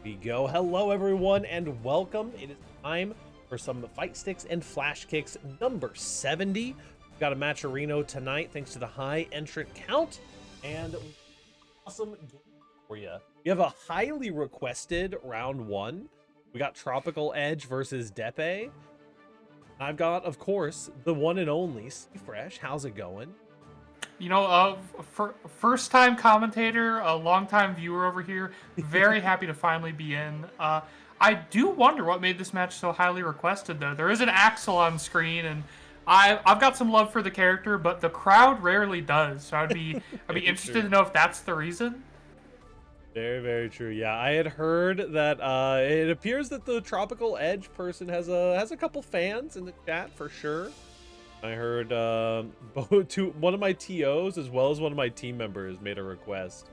We go. Hello, everyone, and welcome. It is time for some Fightsticks and Flashkicks number 70. We've got a matcherino tonight, thanks to the high entrant count, and awesome game for you. We have a highly requested round one. We got Tropical Edge versus Depe. I've got, of course, the one and only Steve Fresh. How's it going? You know, first-time commentator, a long-time viewer over here. Very happy to finally be in. I do wonder what made this match so highly requested, though. There is an Axel on screen, and I've got some love for the character, but the crowd rarely does. So I'd be interested to know if that's the reason. Very, very true. Yeah, I had heard that it appears that the Tropical Edge person has a couple fans in the chat for sure. I heard one of my TOs as well as one of my team members made a request.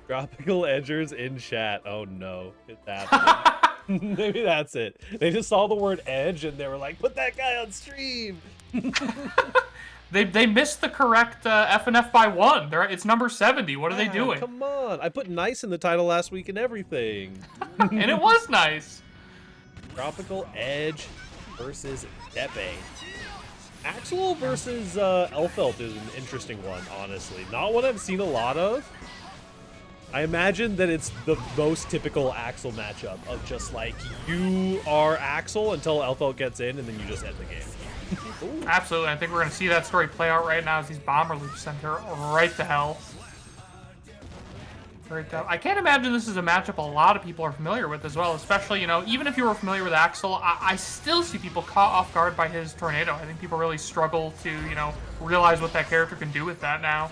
Tropical Edgers in chat. Oh no, it's happening. Maybe that's it. They just saw the word edge and they were like, put that guy on stream. They missed the correct FNF by one. It's number 70. What are they doing? Come on. I put nice in the title last week and everything. And it was nice. Tropical Edge versus Depe. Axel versus Elfelt is an interesting one, honestly. Not one I've seen a lot of. I imagine that it's the most typical Axel matchup of just like, you are Axel until Elfelt gets in and then you just end the game. Absolutely. I think we're going to see that story play out right now as these bomber loops send her right to hell. Right down. I can't imagine this is a matchup a lot of people are familiar with as well, especially, you know, even if you were familiar with Axel, I still see people caught off guard by his tornado. I think people really struggle to, you know, realize what that character can do with that now.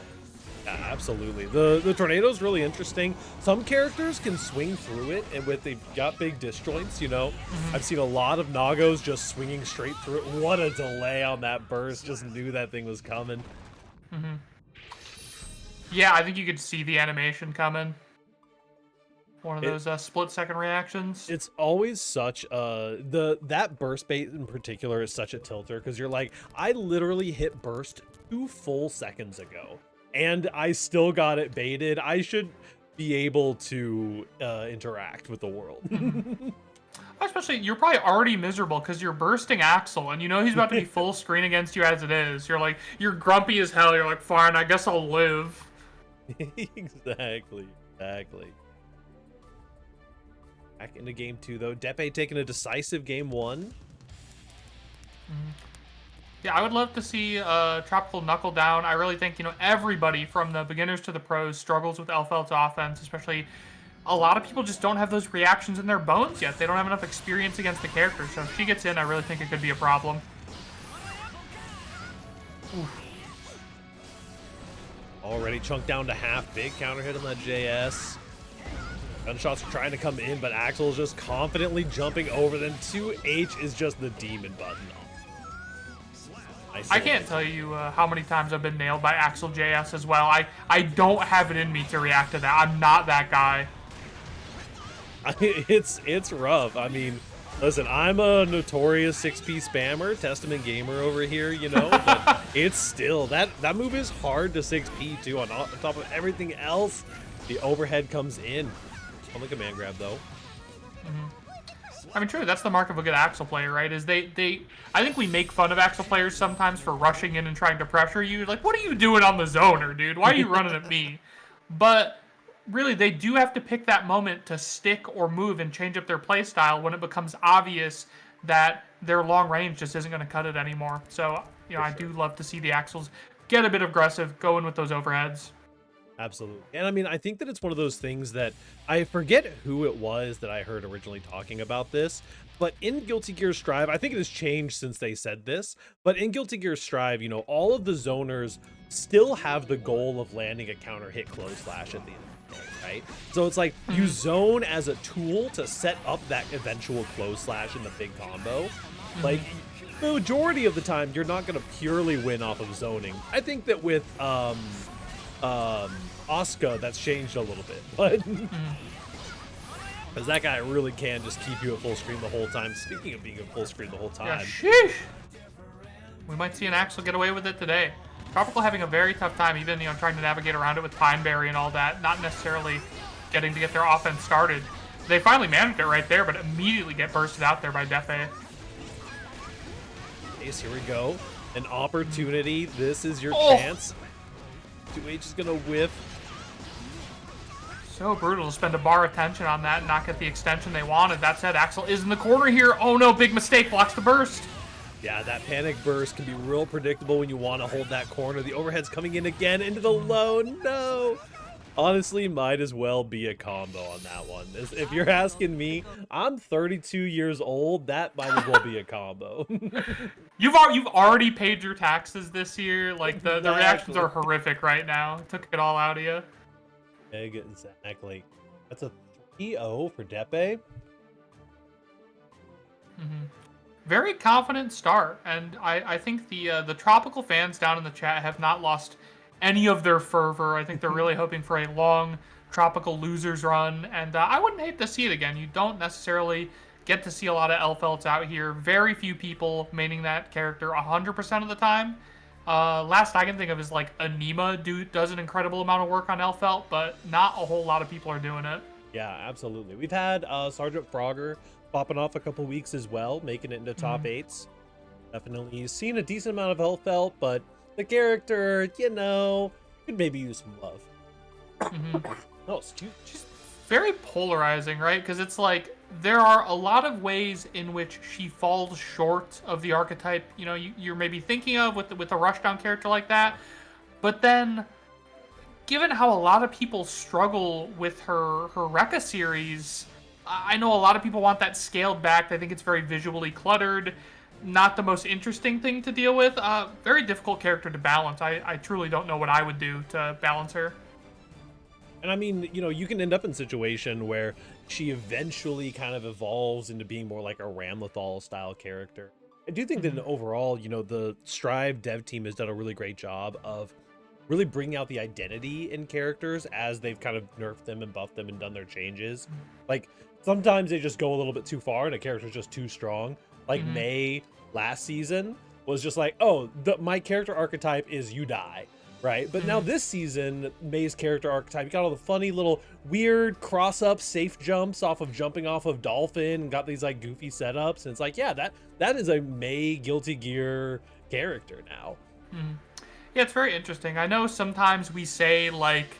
Yeah, absolutely. The tornado's really interesting. Some characters can swing through it, and they've got big disjoints, you know. I've seen a lot of Nagos just swinging straight through it. What a delay on that burst. Just knew that thing was coming. Yeah, I think you could see the animation coming. One of those split-second reactions. It's always such that burst bait in particular is such a tilter, because you're like, I literally hit burst 2 full seconds ago, and I still got it baited. I should be able to interact with the world. Especially, you're probably already miserable because you're bursting Axel, and you know he's about to be full screen against you as it is. You're like, you're grumpy as hell. You're like, fine, I guess I'll live. Exactly. Back into game 2, though. Depe taking a decisive game 1. Yeah, I would love to see Tropical knuckle down. I really think, you know, everybody from the beginners to the pros struggles with Elfelt's offense, especially a lot of people just don't have those reactions in their bones yet. They don't have enough experience against the character. So if she gets in, I really think it could be a problem. Oof. Already chunked down to half. Big counter hit on that JS. Gunshots are trying to come in, but Axel is just confidently jumping over them. 2H is just the demon button. I can't tell you how many times I've been nailed by Axel JS as well. I don't have it in me to react to that. I'm not that guy. It's rough. I mean, listen, I'm a notorious 6P spammer, Testament gamer over here, you know, but it's still, that move is hard to 6P too. On top of everything else, the overhead comes in. On the command grab, though. I mean, true, that's the mark of a good Axel player, right? Is I think we make fun of Axel players sometimes for rushing in and trying to pressure you. Like, what are you doing on the zoner, dude? Why are you running at me? But really, they do have to pick that moment to stick or move and change up their play style when it becomes obvious that their long range just isn't going to cut it anymore. So, you know, I do love to see the Axels get a bit aggressive, go in with those overheads. Absolutely. And I mean, I think that it's one of those things that I forget who it was that I heard originally talking about this, but in Guilty Gear Strive, I think it has changed since they said this, but in Guilty Gear Strive, you know, all of the zoners still have the goal of landing a counter hit close slash at the end of the day, right? So it's like you zone as a tool to set up that eventual close slash in the big combo. Like, the majority of the time, you're not going to purely win off of zoning. I think that with Oscar, that's changed a little bit, but because that guy really can just keep you at full screen the whole time. Speaking of being at full screen the whole time, yeah, sheesh. We might see an Axel get away with it today. Tropical having a very tough time, even, you know, trying to navigate around it with Pineberry and all that, not necessarily getting to get their offense started. They finally managed it right there, but immediately get bursted out there by Defe. Ace, here we go. An opportunity. This is your chance. 2H is going to whiff. So brutal to spend a bar attention on that and not get the extension they wanted. That said, Axel is in the corner here. Oh no, big mistake. Blocks the burst. Yeah, that panic burst can be real predictable when you want to hold that corner. The overhead's coming in again into the low. No. Honestly, might as well be a combo on that one. If you're asking me, I'm 32 years old. That might as well be a combo. You've already paid your taxes this year. Like the reactions are horrific right now. It took it all out of you. Exactly. That's a 3-0 for Depe. Very confident start, and I think the tropical fans down in the chat have not lost any of their fervor. I think they're really hoping for a long tropical losers run, and I wouldn't hate to see it again. You don't necessarily get to see a lot of Elfelts out here. Very few people maining that character 100% of the time. Last I can think of is like Anima does an incredible amount of work on Elfelt, but not a whole lot of people are doing it. Yeah, absolutely. We've had Sergeant Frogger popping off a couple weeks as well, making it into top 8s. Definitely seen a decent amount of Elfelt, but the character, you know, could maybe use some love. Oh, excuse me. She's very polarizing, right? Because it's like there are a lot of ways in which she falls short of the archetype, you know, you're maybe thinking of with a rushdown character like that. But then, given how a lot of people struggle with her Rekka series, I know a lot of people want that scaled back. They think it's very visually cluttered. Not the most interesting thing to deal with. Very difficult character to balance. I truly don't know what I would do to balance her. And I mean, you know, you can end up in a situation where she eventually kind of evolves into being more like a Ramlethal style character. I do think that overall, you know, the Strive dev team has done a really great job of really bringing out the identity in characters as they've kind of nerfed them and buffed them and done their changes. Like, sometimes they just go a little bit too far and a character's just too strong. Like May last season was just like, oh, my character archetype is you die, right? But now this season, May's character archetype, you got all the funny little weird cross-up safe jumps off of jumping off of Dolphin and got these like goofy setups. And it's like, yeah, that is a May Guilty Gear character now. Yeah, it's very interesting. I know sometimes we say, like,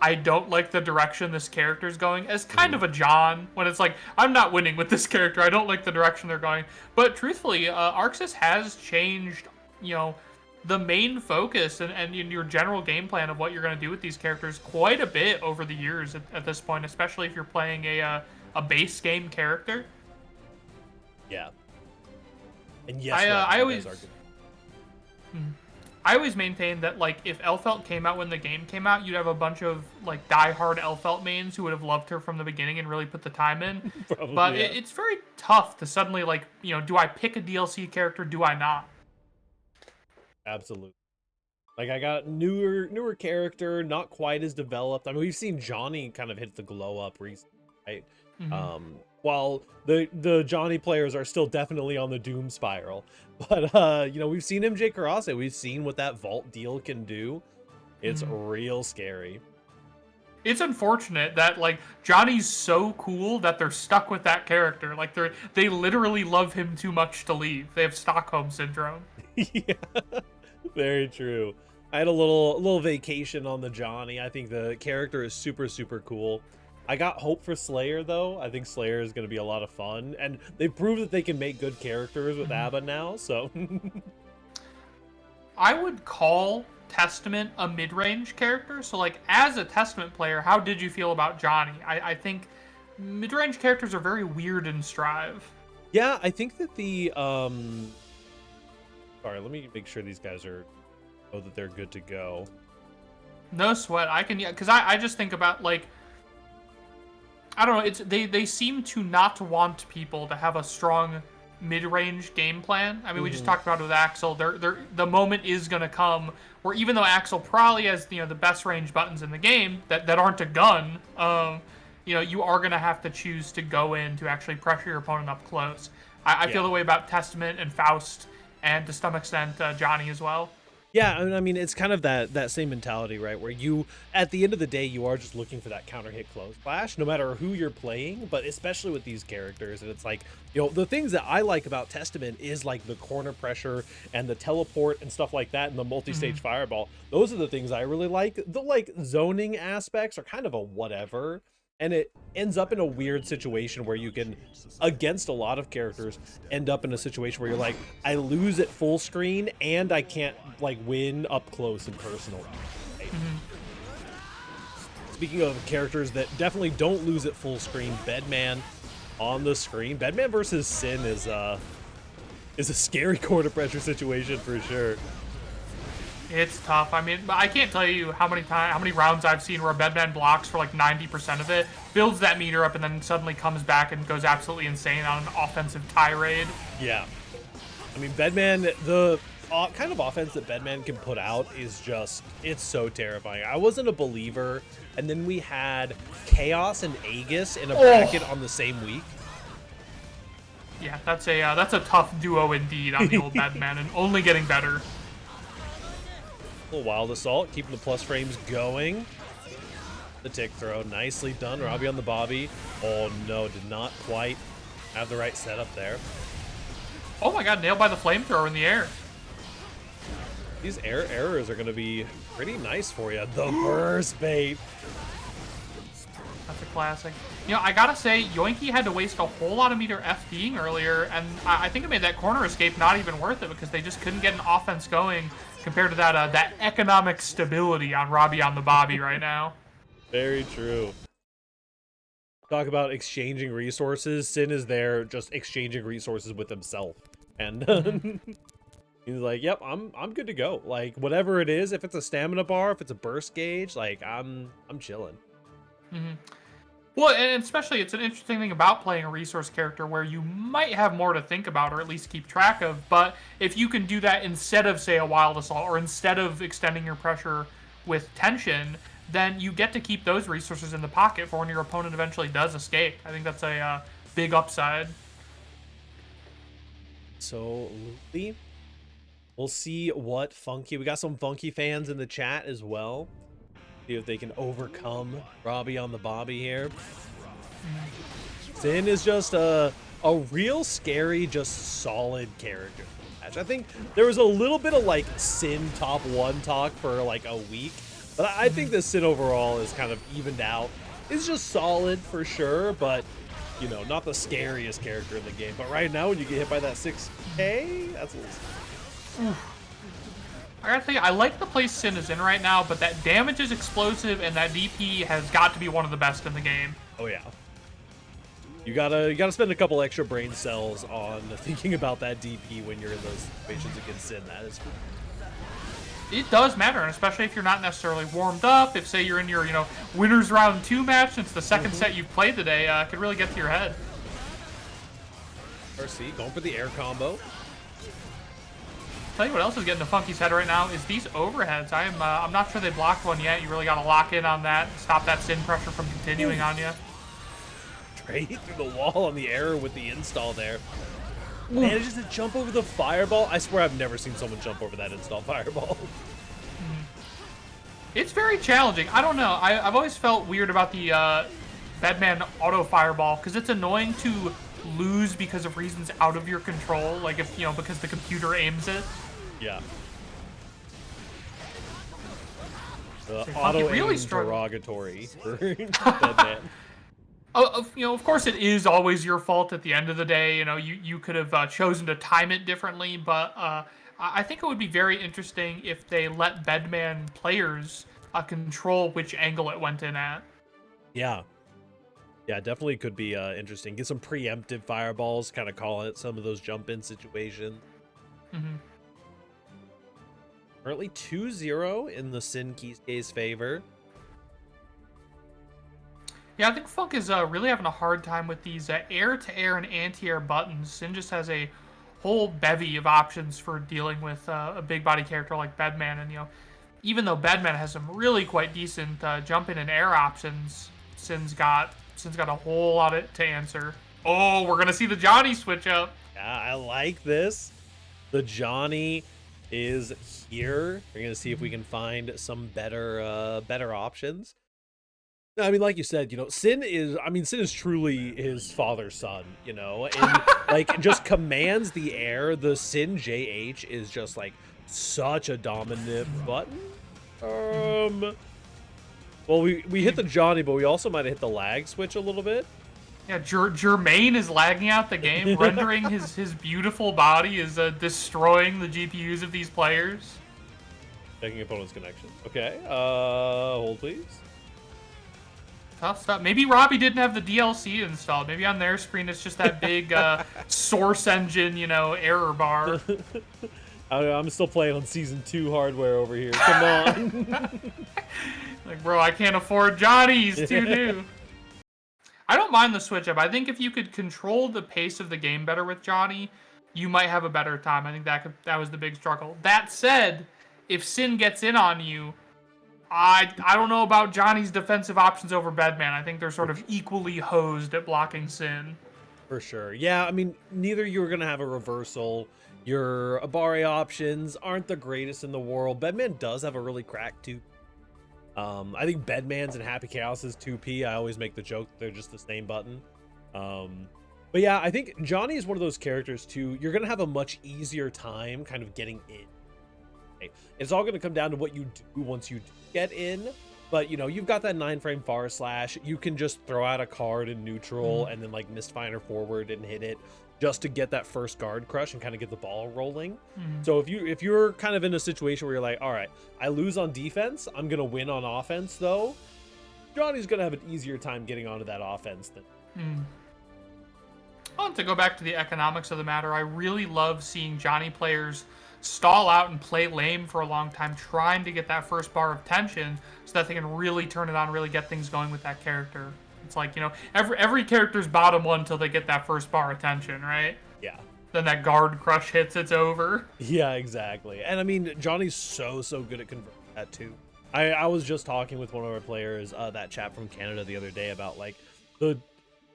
I don't like the direction this character's going as kind of a John, when it's like, I'm not winning with this character. I don't like the direction they're going. But truthfully, Arxis has changed, you know, the main focus and your general game plan of what you're going to do with these characters quite a bit over the years at this point, especially if you're playing a base game character. Yeah. And yes, I always maintain that, like, if Elfelt came out when the game came out, you'd have a bunch of, like, diehard Elfelt mains who would have loved her from the beginning and really put the time in. Probably, but yeah. it's very tough to suddenly, like, you know, do I pick a DLC character? Do I not? Absolutely. Like, I got newer character, not quite as developed. I mean, we've seen Johnny kind of hit the glow up recently, right? While the Johnny players are still definitely on the doom spiral. But, you know, we've seen MJ Karase. We've seen what that vault deal can do. It's real scary. It's unfortunate that, like, Johnny's so cool that they're stuck with that character. Like, they literally love him too much to leave. They have Stockholm Syndrome. Yeah, very true. I had a little vacation on the Johnny. I think the character is super, super cool. I got hope for Slayer, though. I think Slayer is going to be a lot of fun. And they've proved that they can make good characters with ABBA now, so... I would call Testament a mid-range character. So, like, as a Testament player, how did you feel about Johnny? I think mid-range characters are very weird in Strive. Yeah, I think that the... Sorry, let me make sure these guys know that they're good to go. No sweat. I can... Yeah, because I just think about, like... I don't know, it's they seem to not want people to have a strong mid-range game plan. I mean, we just talked about it with Axel. The moment is going to come where, even though Axel probably has, you know, the best range buttons in the game that aren't a gun, you know, you are going to have to choose to go in to actually pressure your opponent up close. I feel the way about Testament and Faust, and to some extent Johnny as well. Yeah, I mean, it's kind of that same mentality, right? Where you, at the end of the day, you are just looking for that counter hit close flash, no matter who you're playing, but especially with these characters. And it's like, the things that I like about Testament is like the corner pressure and the teleport and stuff like that, and the multi-stage fireball. Those are the things I really like. The like zoning aspects are kind of a whatever. And it ends up in a weird situation where you can, against a lot of characters, end up in a situation where you're like, I lose at full screen and I can't like win up close and personal. Right? Speaking of characters that definitely don't lose at full screen, Bedman on the screen. Bedman versus Sin is a scary corner pressure situation for sure. It's tough. I mean, I can't tell you how many rounds I've seen where Bedman blocks for like 90% of it, builds that meter up, and then suddenly comes back and goes absolutely insane on an offensive tirade. Yeah. I mean, Bedman, the kind of offense that Bedman can put out is just, it's so terrifying. I wasn't a believer, and then we had Chaos and Aegis in a bracket on the same week. Yeah, that's a tough duo indeed on the old Bedman, and only getting better. Wild Assault, keeping the plus frames going. The tick throw, nicely done. Robbie on the Bobby. Oh no, did not quite have the right setup there. Oh my god, nailed by the flamethrower in the air. These air errors are going to be pretty nice for you. The burst bait. That's a classic. I gotta say, Yoinky had to waste a whole lot of meter FDing earlier, and I think it made that corner escape not even worth it because they just couldn't get an offense going compared to that economic stability on Robbie on the Bobby right now. Very true. Talk about exchanging resources. Sin is there just exchanging resources with himself. And he's like, yep, I'm good to go. Like, whatever it is, if it's a stamina bar, if it's a burst gauge, like, I'm chilling. Well, and especially it's an interesting thing about playing a resource character where you might have more to think about or at least keep track of, but if you can do that instead of, say, a Wild Assault or instead of extending your pressure with tension, then you get to keep those resources in the pocket for when your opponent eventually does escape. I think that's a big upside. Absolutely. We'll see what Funky... We got some Funky fans in the chat as well. See if they can overcome Robbie on the Bobby here. Sin is just a real scary, just solid character match. I think there was a little bit of like Sin top 1 talk for like a week, but I think the Sin overall is kind of evened out. It's just solid for sure, but not the scariest character in the game. But right now, when you get hit by that 6K, that's a little... I gotta say, I like the place Sin is in right now, but that damage is explosive, and that DP has got to be one of the best in the game. Oh yeah. You gotta spend a couple extra brain cells on thinking about that DP when you're in those situations against Sin. That is cool. It does matter, and especially if you're not necessarily warmed up. If, say, you're in your, winners round 2 match, since the second set you've played today, could really get to your head. RC going for the air combo. Tell you what else is getting the Funky's head right now is these overheads. I'm not sure they blocked one yet. You really got to lock in on that, stop that Sin pressure from continuing on you. Straight through the wall on the air with the install there. Man, it's just a jump over the fireball. I swear I've never seen someone jump over that install fireball. It's very challenging. I don't know. I've always felt weird about the Bedman auto fireball because it's annoying to lose because of reasons out of your control, like if because the computer aims it. Yeah. The auto really aim derogatory for Bedman. Of course it is always your fault at the end of the day. You could have chosen to time it differently, but I think it would be very interesting if they let Bedman players control which angle it went in at. Yeah. Yeah, definitely could be interesting. Get some preemptive fireballs, kind of call it some of those jump-in situations. Currently 2-0 in the Sin Kisuke's favor. Yeah, I think Funk is really having a hard time with these air-to-air and anti-air buttons. Sin just has a whole bevy of options for dealing with a big body character like Bedman. And, even though Bedman has some really quite decent jump-in and air options, Sin's got a whole lot to answer. Oh, we're going to see the Johnny switch up. Yeah, I like this. The Johnny is here. We're gonna see if we can find some better options. I mean, like you said, Sin is truly his father's son, and like just commands the air. The Sin JH is just like such a dominant button. Well, we hit the Johnny, but we also might have hit the lag switch a little bit. Yeah, Jermaine is lagging out the game, rendering his beautiful body is destroying the GPUs of these players. Checking opponent's connection. Okay, hold please. Tough stuff. Maybe Robbie didn't have the DLC installed. Maybe on their screen it's just that big source engine, error bar. I'm still playing on Season 2 hardware over here. Come on. Like, bro, I can't afford Johnny. He's too new. I don't mind the switch up. I think if you could control the pace of the game better with Johnny, you might have a better time. I think that was the big struggle. That said, if Sin gets in on you, I don't know about Johnny's defensive options over Bedman. I think they're sort of equally hosed at blocking Sin. For sure. Yeah, I mean, neither you are going to have a reversal. Your Abare options aren't the greatest in the world. Bedman does have a really cracked 2. I think Bedman's and Happy Chaos's 2P. I always make the joke they're just the same button. But yeah, I think Johnny is one of those characters too. You're going to have a much easier time kind of getting in. Okay? It's all going to come down to what you do once you get in. But, you've got that 9-frame far slash. You can just throw out a card in neutral and then, like, misfire forward and hit it just to get that first guard crush and kind of get the ball rolling. So if you're kind of in a situation where you're like, all right, I lose on defense, I'm going to win on offense, though, Johnny's going to have an easier time getting onto that offense than... I want to go back to the economics of the matter. I really love seeing Johnny players stall out and play lame for a long time, trying to get that first bar of tension so that they can really turn it on, really get things going with that character. It's like, every character's bottom one until they get that first bar of tension, right? Yeah. Then that guard crush hits, it's over. Yeah, exactly. And I mean, Johnny's so good at converting that too. I was just talking with one of our players, that chap from Canada the other day, about like the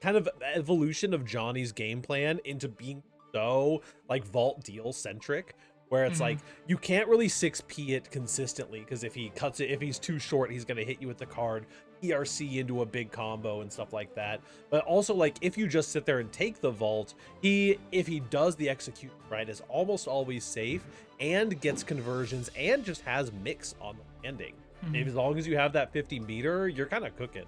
kind of evolution of Johnny's game plan into being so like vault deal centric, where it's like you can't really 6P it consistently, because if he cuts it, if he's too short, he's going to hit you with the card ERC into a big combo and stuff like that. But also, like, if you just sit there and take the vault, if he does the execution right, is almost always safe and gets conversions and just has mix on the landing. As long as you have that 50 meter, you're kind of cooking.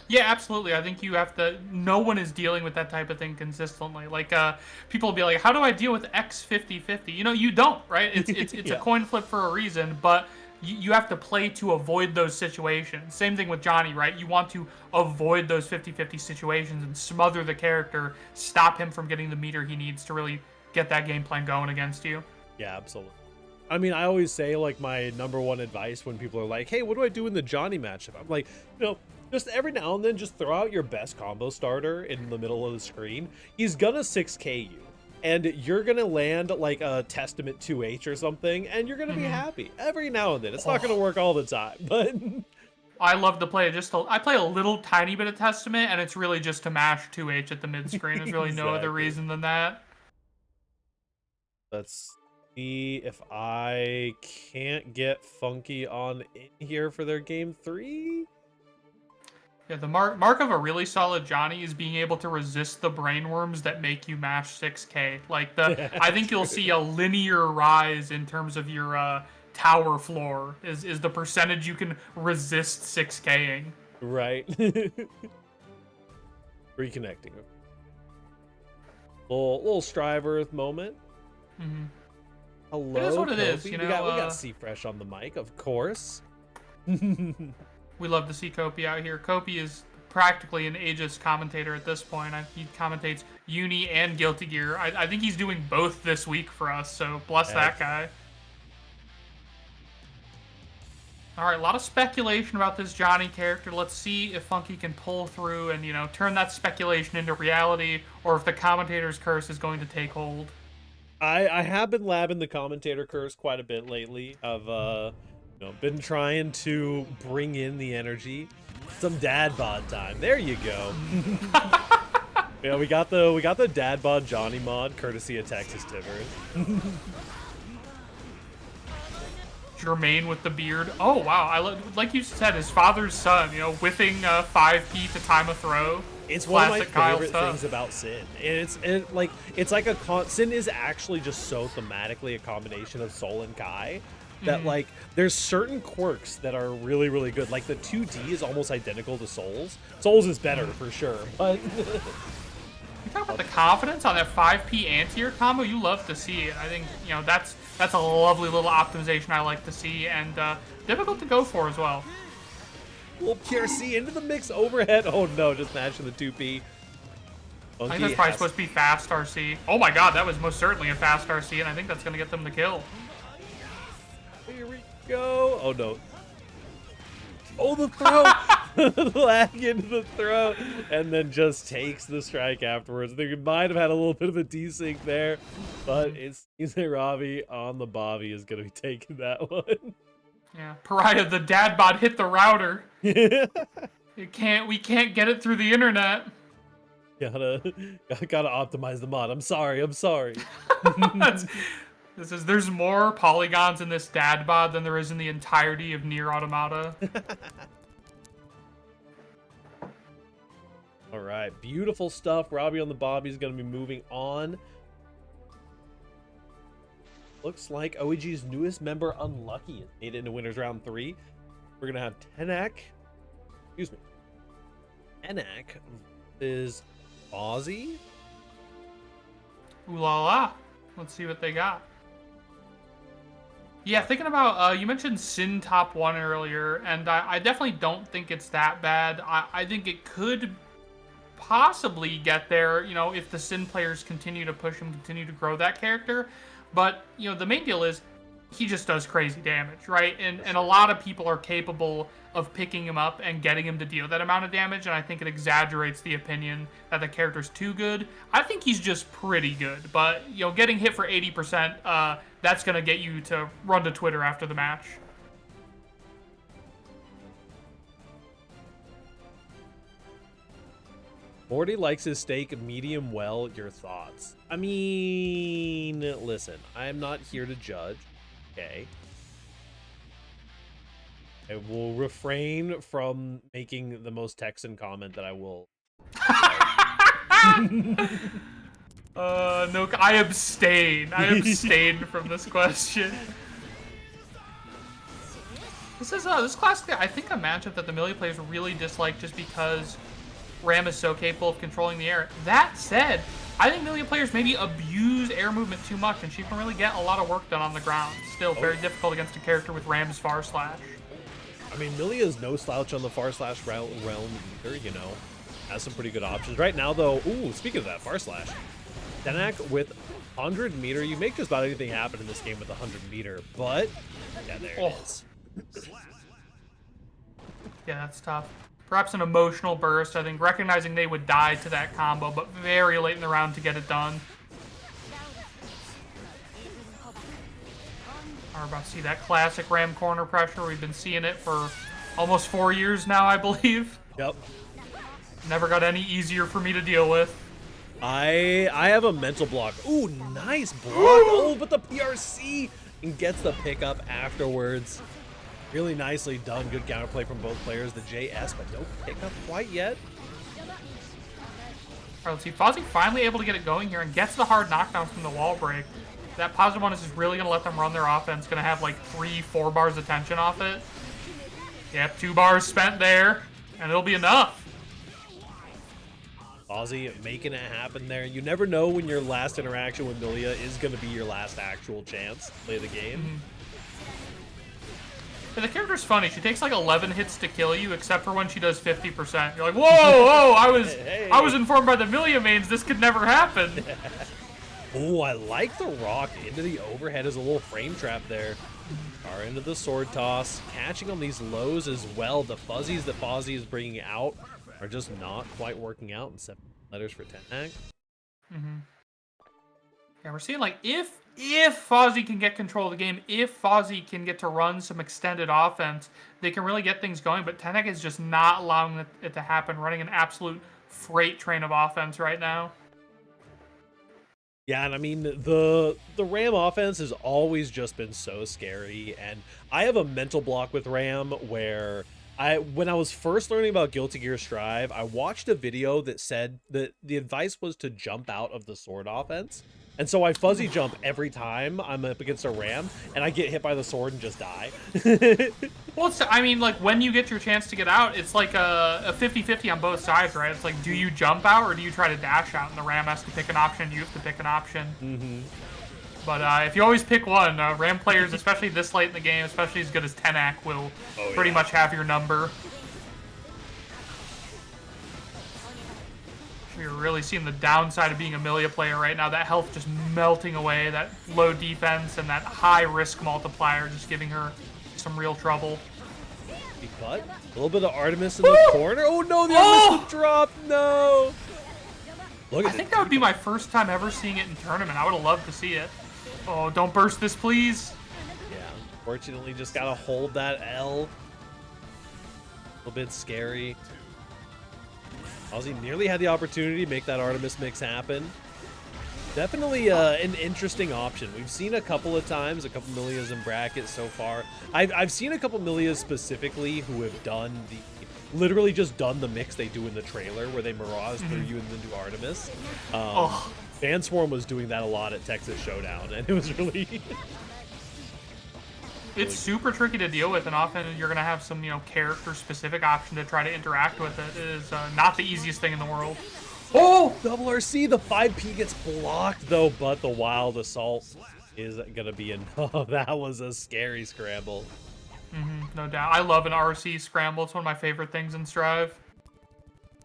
Yeah, absolutely. I think you have to. No one is dealing with that type of thing consistently. Like, people will be like, "How do I deal with X 50/50?" You don't, right? It's Yeah. a coin flip for a reason, but you have to play to avoid those situations. Same thing with Johnny, right? You want to avoid those 50/50 situations and smother the character, stop him from getting the meter he needs to really get that game plan going against you. Yeah, absolutely. I mean, I always say, like, my number one advice when people are like, "Hey, what do I do in the Johnny matchup?" I'm like, just every now and then, just throw out your best combo starter in the middle of the screen. He's gonna 6K you, and you're gonna land like a Testament 2H or something, and you're gonna be happy every now and then. It's not gonna work all the time, but I love to play I play a little tiny bit of Testament, and it's really just to mash 2H at the mid screen. There's really no other reason than that. Let's see if I can't get Funky on in here for their game 3. Yeah, the mark of a really solid Johnny is being able to resist the brainworms that make you mash 6K. Like, I think you'll see a linear rise in terms of your tower floor is the percentage you can resist 6K'ing. Right. Reconnecting. Little Striver moment. Hello, It is what it is, Kofi. you We know, got C-Fresh on the mic, of course. We love to see Kopi out here. Kopi is practically an Aegis commentator at this point. He commentates Uni and Guilty Gear. I think he's doing both this week for us, so bless that guy. All right, a lot of speculation about this Johnny character. Let's see if Funky can pull through and, turn that speculation into reality, or if the commentator's curse is going to take hold. I have been labbing the commentator curse quite a bit lately. I've been trying to bring in the energy. Some dad bod time. There you go. Yeah, we got the dad bod Johnny mod courtesy of Texas Tivers. Jermaine with the beard. Oh wow, like you said, his father's son. You know, whiffing 5p to time a throw. It's one of my Classic Kyle favorite stuff. things about Sin. It's like Sin is actually just so thematically a combination of Soul and Kai that like there's certain quirks that are really, really good. Like the 2D is almost identical to Soul's. Soul's is better for sure, but You talk about the confidence on that 5p anti-air combo. You love to see it. I think, you know, that's a lovely little optimization I like to see, and difficult to go for as well. little PRC into the mix overhead. Oh no, just mashing the 2P. I think that's probably supposed to be fast RC. Oh my god, that was most certainly a fast RC, and I think that's going to get them the kill. Here we go. Oh no. Oh, the throw! Lag into the throw, and then just takes the strike afterwards. I think it might have had a little bit of a desync there, but it seems that Robbie on the Bobby is going to be taking that one. Yeah, Pariah, the dad bod hit the router. We can't get it through the internet. Gotta optimize the mod. I'm sorry. There's more polygons in this dad bod than there is in the entirety of Nier Automata. All right, beautiful stuff. Robbie on the Bobby is going to be moving on. Looks like OEG's newest member, Unlucky, has made it into winners round 3. We're going to have Tenak. Excuse me. Tenak is Aussie. Ooh la la. Let's see what they got. Yeah, thinking about, you mentioned Sin top 1 earlier, and I definitely don't think it's that bad. I think it could possibly get there, you know, if the Sin players continue to push him, continue to grow that character. But, you know, the main deal is he just does crazy damage, right? And a lot of people are capable of picking him up and getting him to deal that amount of damage, and I think it exaggerates the opinion that the character's too good. I think he's just pretty good, but, you know, getting hit for 80%, that's going to get you to run to Twitter after the match. Morty likes his steak medium well. Your thoughts? I mean, listen, I'm not here to judge, okay? I will refrain from making the most Texan comment that I will. No, I abstain. I abstain from this question. This is classically, I think, a matchup that the Millie players really dislike just because Ram is so capable of controlling the air. That said, I think Millie players maybe abuse air movement too much, and she can really get a lot of work done on the ground. Still very difficult against a character with Ram's far slash. I mean, Millie is no slouch on the far slash realm either, you know. Has some pretty good options. Right now, though, ooh, speaking of that, far slash. Tenak with 100 meter. You make just about anything happen in this game with 100 meter, but yeah, there it is. Yeah, that's tough. Perhaps an emotional burst, I think, recognizing they would die to that combo, but very late in the round to get it done. We're about to see that classic Ram corner pressure. We've been seeing it for almost 4 years now, I believe. Yep. Never got any easier for me to deal with. I have a mental block. Ooh, nice block. Oh, but the PRC and gets the pickup afterwards. Really nicely done. Good counterplay from both players. The JS, but no pickup quite yet. All right, let's see. Fozzie finally able to get it going here and gets the hard knockdown from the wall break. That positive one is just really going to let them run their offense. Going to have like 3-4 bars of tension off it. Yep, 2 bars spent there, and it'll be enough. Aussie making it happen there. You never know when your last interaction with Milia is going to be your last actual chance to play the game. And the character's funny. She takes like 11 hits to kill you, except for when she does 50%. You're like, whoa, I was informed by the Milia mains this could never happen. Oh, I like the rock into the overhead as a little frame trap there. Are into the sword toss, catching on these lows as well. The fuzzies that Fozzie is bringing out are just not quite working out in 7 letters for Tenak. Yeah, we're seeing like if Fozzie can get control of the game, if Fozzie can get to run some extended offense, they can really get things going. But Tenak is just not allowing it to happen, running an absolute freight train of offense right now. Yeah, and I mean the Ram offense has always just been so scary, and I have a mental block with Ram where when I was first learning about Guilty Gear Strive, I watched a video that said that the advice was to jump out of the sword offense. And so I fuzzy jump every time I'm up against a Ram, and I get hit by the sword and just die. Well, I mean, like, when you get your chance to get out, it's like a 50-50 on both sides, right? It's like, do you jump out or do you try to dash out? And the Ram has to pick an option, you have to pick an option. Mm-hmm. But if you always pick one, Ram players, especially this late in the game, especially as good as Tenak, will pretty much have your number. We're really seeing the downside of being a Milia player right now. That health just melting away, that low defense, and that high risk multiplier just giving her some real trouble. But a little bit of Artemis in the corner. Oh no, the Artemis dropped. No. Look at I think that would be my first time ever seeing it in tournament. I would have loved to see it. Oh, don't burst this, please. Yeah, unfortunately, just gotta hold that L. A little bit scary. Ozzy nearly had the opportunity to make that Artemis mix happen. Definitely an interesting option. We've seen a couple of times, a couple Milias in brackets so far. I've seen a couple Milias specifically who have done literally just done the mix they do in the trailer where they mirage through you and then do Artemis. Fanswarm was doing that a lot at Texas Showdown, and it was really... It's super tricky to deal with, and often you're going to have some, character-specific option to try to interact with it. It is not the easiest thing in the world. Oh! Double RC, the 5P gets blocked, though, but the Wild Assault is going to be enough. That was a scary scramble. No doubt. I love an RC scramble. It's one of my favorite things in Strive.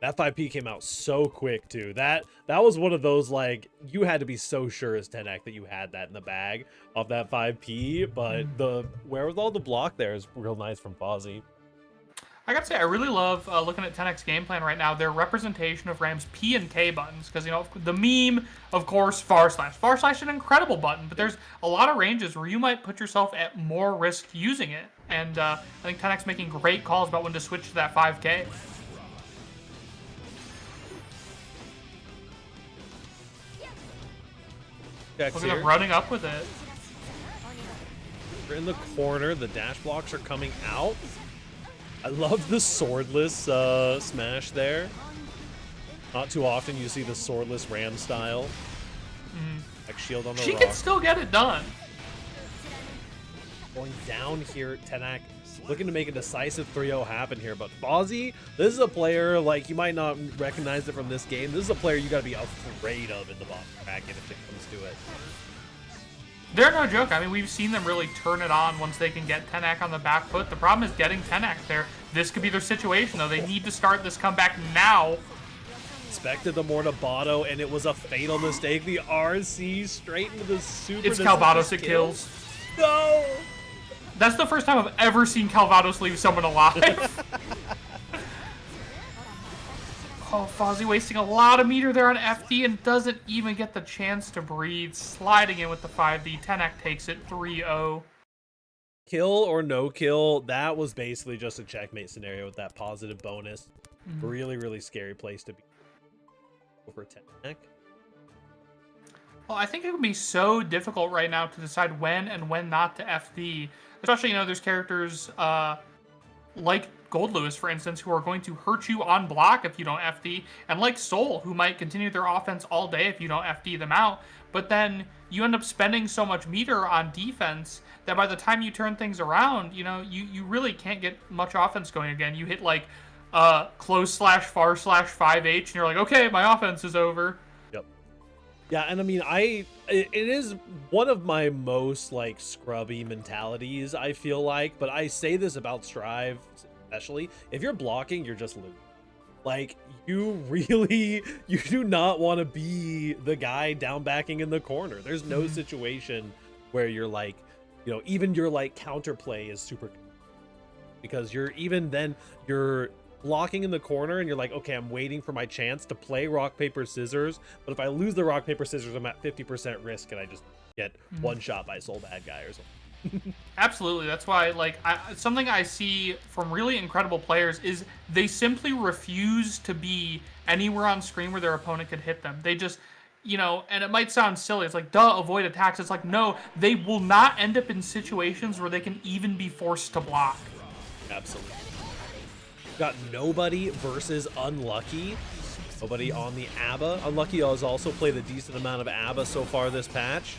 That 5P came out so quick, too. That was one of those, like, you had to be so sure as Tenak that you had that in the bag of that 5P, but the wherewithal to block there is real nice from Fozzy. I gotta say, I really love looking at 10X game plan right now, their representation of Ram's P and K buttons, because, the meme, of course, /. // is an incredible button, but there's a lot of ranges where you might put yourself at more risk using it, and I think 10X making great calls about when to switch to that 5K. Look at them running up with it. We're in the corner, the dash blocks are coming out. I love the swordless smash there. Not too often you see the swordless Ram style. Like shield on the rock. She can still get it done. Going down here, Tenak looking to make a decisive 3-0 happen here. But Fozzy, this is a player, like, you might not recognize it from this game. This is a player you got to be afraid of in the bottom bracket if it comes to it. They're no joke. I mean, we've seen them really turn it on once they can get Tenak on the back foot. The problem is getting Tenak there. This could be their situation, though. They need to start this comeback now. Expected the Mortabato, and it was a fatal mistake. The RC straight into the super. It's Calvados that kills. No! That's the first time I've ever seen Calvados leave someone alive. Oh, Fozzy wasting a lot of meter there on FD and doesn't even get the chance to breathe. Sliding in with the 5D. Tenak takes it 3-0. Kill or no kill, that was basically just a checkmate scenario with that positive bonus. Really, really scary place to be over Tenak. Well, I think it would be so difficult right now to decide when and when not to FD. Especially, there's characters like Gold Lewis, for instance, who are going to hurt you on block if you don't FD, and like Soul, who might continue their offense all day if you don't FD them out, but then you end up spending so much meter on defense that by the time you turn things around, you really can't get much offense going again. You hit like close / far / 5H, and you're like, okay, my offense is over. Yep. Yeah, and I mean, it is one of my most, like, scrubby mentalities, I feel like, but I say this about Strive, especially. If you're blocking, you're just losing. Like, you do not want to be the guy down backing in the corner. There's no situation where you're like, even your, like, counterplay is super, because you're blocking in the corner and you're like, okay, I'm waiting for my chance to play rock, paper, scissors. But if I lose the rock, paper, scissors, I'm at 50% risk and I just get one shot by Soul Bad Guy or something. Absolutely. That's why, like, something I see from really incredible players is they simply refuse to be anywhere on screen where their opponent could hit them. They just you know, and it might sound silly. It's like, duh, avoid attacks. It's like, no, they will not end up in situations where they can even be forced to block. Absolutely. Got Nobody versus Unlucky. Nobody on the ABBA. Unlucky has also played a decent amount of ABBA so far this patch.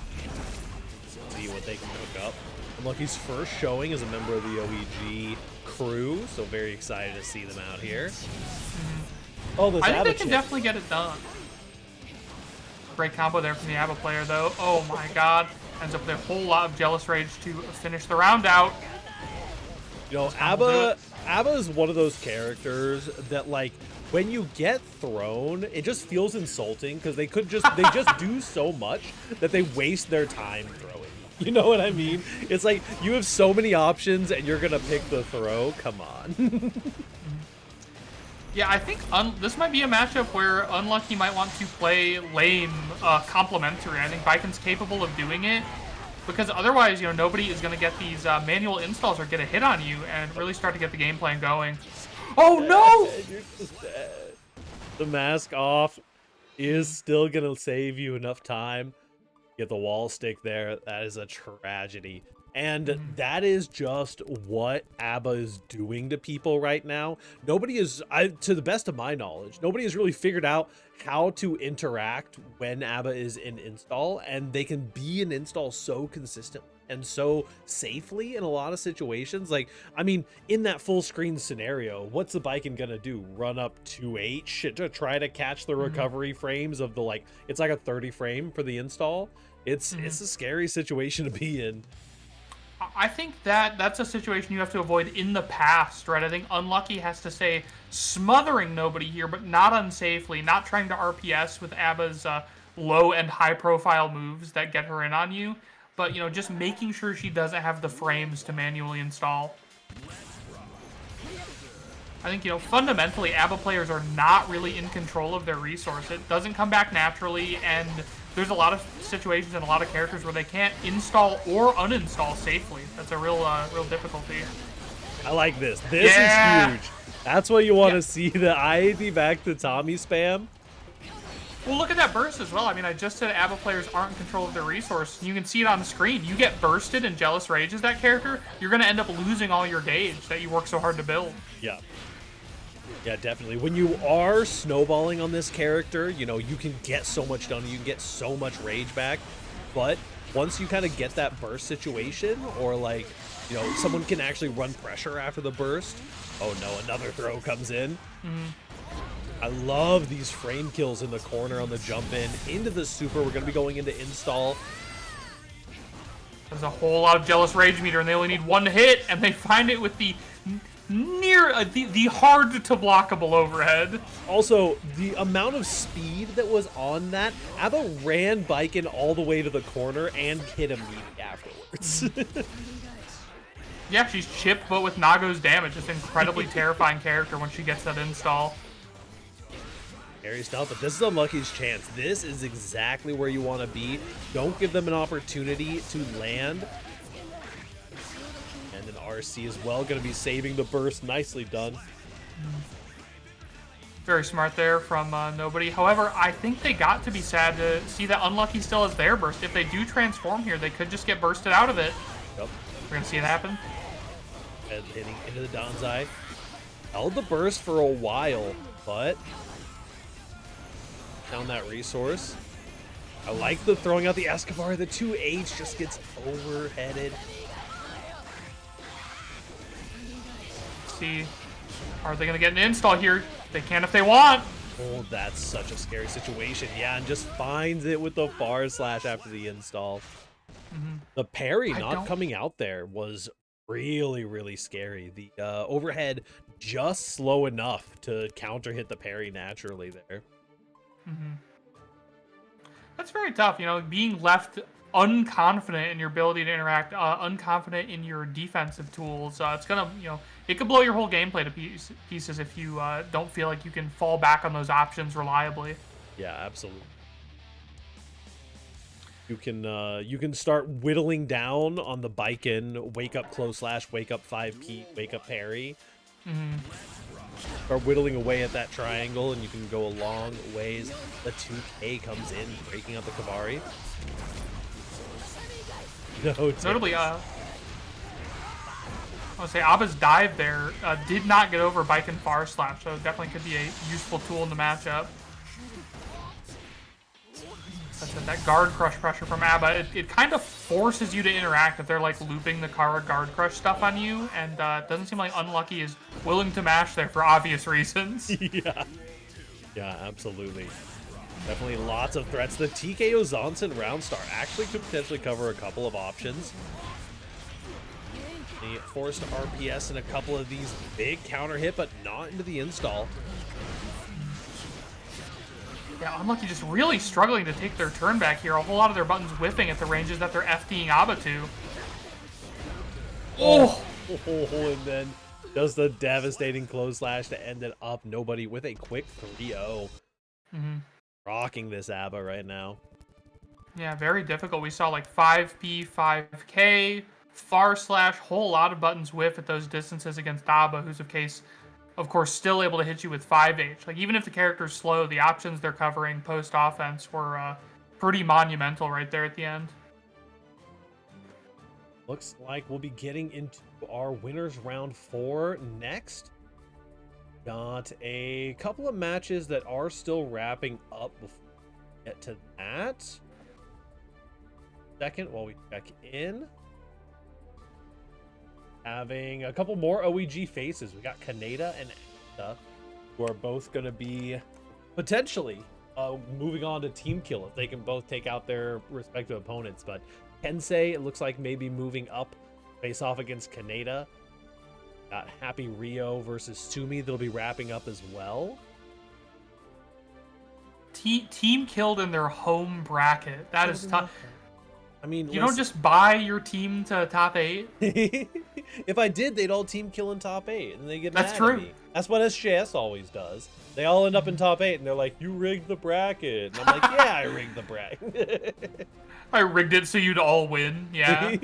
Let's see what they can cook up. Unlucky's first showing as a member of the OEG crew, so very excited to see them out here. Oh, this I think ABBA they can definitely get it done. Great combo there from the ABBA player, though. Oh my god. Ends up with a whole lot of Jealous Rage to finish the round out. You know, ABBA is one of those characters that, like, when you get thrown, it just feels insulting because they just do so much that they waste their time throwing. You know what I mean? It's like you have so many options and you're gonna pick the throw. Come on. Yeah, I think this might be a matchup where Unlucky might want to play lane complementary. I think Viken's capable of doing it because otherwise, you know, nobody is going to get these manual installs or get a hit on you and really start to get the game plan going. Oh, no! You're just dead. The mask off is still going to save you enough time. Get the wall stick there. That is a tragedy. And that is just what ABBA is doing to people right now. Nobody is, to the best of my knowledge, nobody has really figured out how to interact when ABBA is in install, and they can be in install so consistent and so safely in a lot of situations. Like, I mean, in that full screen scenario, what's the Viken gonna do? Run up 2H to try to catch the recovery frames of the, like, it's like a 30 frame for the install. It's a scary situation to be in. I think that's a situation you have to avoid in the past, right? I think Unlucky has to say smothering nobody here, but not unsafely, not trying to RPS with ABBA's low and high profile moves that get her in on you, but, you know, just making sure she doesn't have the frames to manually install. I think, you know, fundamentally, ABBA players are not really in control of their resource. It doesn't come back naturally, and there's a lot of situations and a lot of characters where they can't install or uninstall safely. That's a real difficulty. I like this. This is huge. That's what you want to see, the IAD back to Tommy spam. Well, look at that burst as well. I mean, I just said ABBA players aren't in control of their resource. You can see it on the screen. You get bursted and Jealous Rage as that character, you're going to end up losing all your gauge that you work so hard to build. Yeah. Yeah, definitely. When you are snowballing on this character, you know, you can get so much done. You can get so much rage back. But once you kind of get that burst situation, or, like, you know, someone can actually run pressure after the burst. Oh no, another throw comes in. I love these frame kills in the corner on the jump in. Into the super, we're going to be going into install. There's a whole lot of Jealous Rage meter, and they only need one hit, and they find it with the the hard to blockable overhead. Also, the amount of speed that was on that, ABBA ran Viken all the way to the corner and hit him afterwards. Yeah, she's chipped, but with Nago's damage. It's an incredibly terrifying character when she gets that install. Scary stuff, but this is Unlucky's chance. This is exactly where you want to be. Don't give them an opportunity to land. And then RC as well, going to be saving the burst. Nicely done. Very smart there from Nobody. However, I think they got to be sad to see that Unlucky still has their burst. If they do transform here, they could just get bursted out of it. Yep. We're going to see it happen. And hitting into the Danzai. Held the burst for a while, but found that resource. I like the throwing out the Escobar. The 2H just gets overheaded. See, are they going to get an install here? They can if they want. Oh, that's such a scary situation. Yeah, and just finds it with the bar slash after the install. The parry not coming out there was really, really scary. The overhead just slow enough to counter hit the parry naturally there. That's very tough, you know, being left unconfident in your ability to interact, unconfident in your defensive tools. It's gonna, you know, it could blow your whole gameplay to pieces if you don't feel like you can fall back on those options reliably. Yeah, absolutely. You can start whittling down on the Viken, wake up close slash, wake up 5P, wake up parry. start whittling away at that triangle, and you can go a long ways. The 2K comes in, breaking up the Kavari. No, Notably, I would say Abba's dive there did not get over Bike and Far Slash, so it definitely could be a useful tool in the matchup. That guard crush pressure from Abba, it kind of forces you to interact if they're like looping the guard crush stuff on you, and it doesn't seem like Unlucky is willing to mash there for obvious reasons. Yeah, absolutely. Definitely lots of threats. The TKO Zonson Roundstar actually could potentially cover a couple of options. He forced RPS in a couple of these big counter hit, but not into the install. Yeah, Unlucky just really struggling to take their turn back here. A whole lot of their buttons whiffing at the ranges that they're FDing Abba to. Oh! And then does the devastating close slash to end it up. Nobody with a quick 3-0. Rocking this Abba right now. Yeah, very difficult. We saw like 5P, 5K, Far Slash, whole lot of buttons whiff at those distances against Abba, who's of course, still able to hit you with 5H. Like, even if the character's slow, the options they're covering post-offense were pretty monumental right there at the end. Looks like we'll be getting into our winners round 4 next. Got a couple of matches that are still wrapping up before we get to that. Second, while we check in. Having a couple more OEG faces. We got Kaneda and Asta, who are both going to be potentially moving on to Team Kill if they can both take out their respective opponents. But Kensei, it looks like maybe moving up face off against Kaneda. Got Happyrio versus Sumi that'll be wrapping up as well. Team killed in their home bracket. That is tough. I mean, you don't just buy your team to top 8. If I did, they'd all team kill in top 8, and they get mad That's true. at me. That's what SJS always does. They all end up in top 8, and they're like, "You rigged the bracket." And I'm like, "Yeah, I rigged the bracket. I rigged it so you'd all win." Yeah.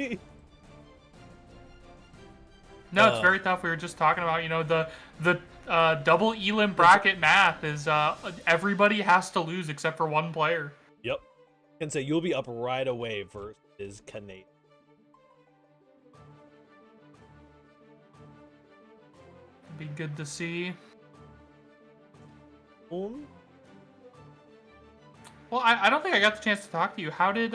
No, it's very tough. We were just talking about, the double elim bracket math is everybody has to lose except for one player. Yep. And so you'll be up right away versus Kaneda. Be good to see. Well, I don't think I got the chance to talk to you. How did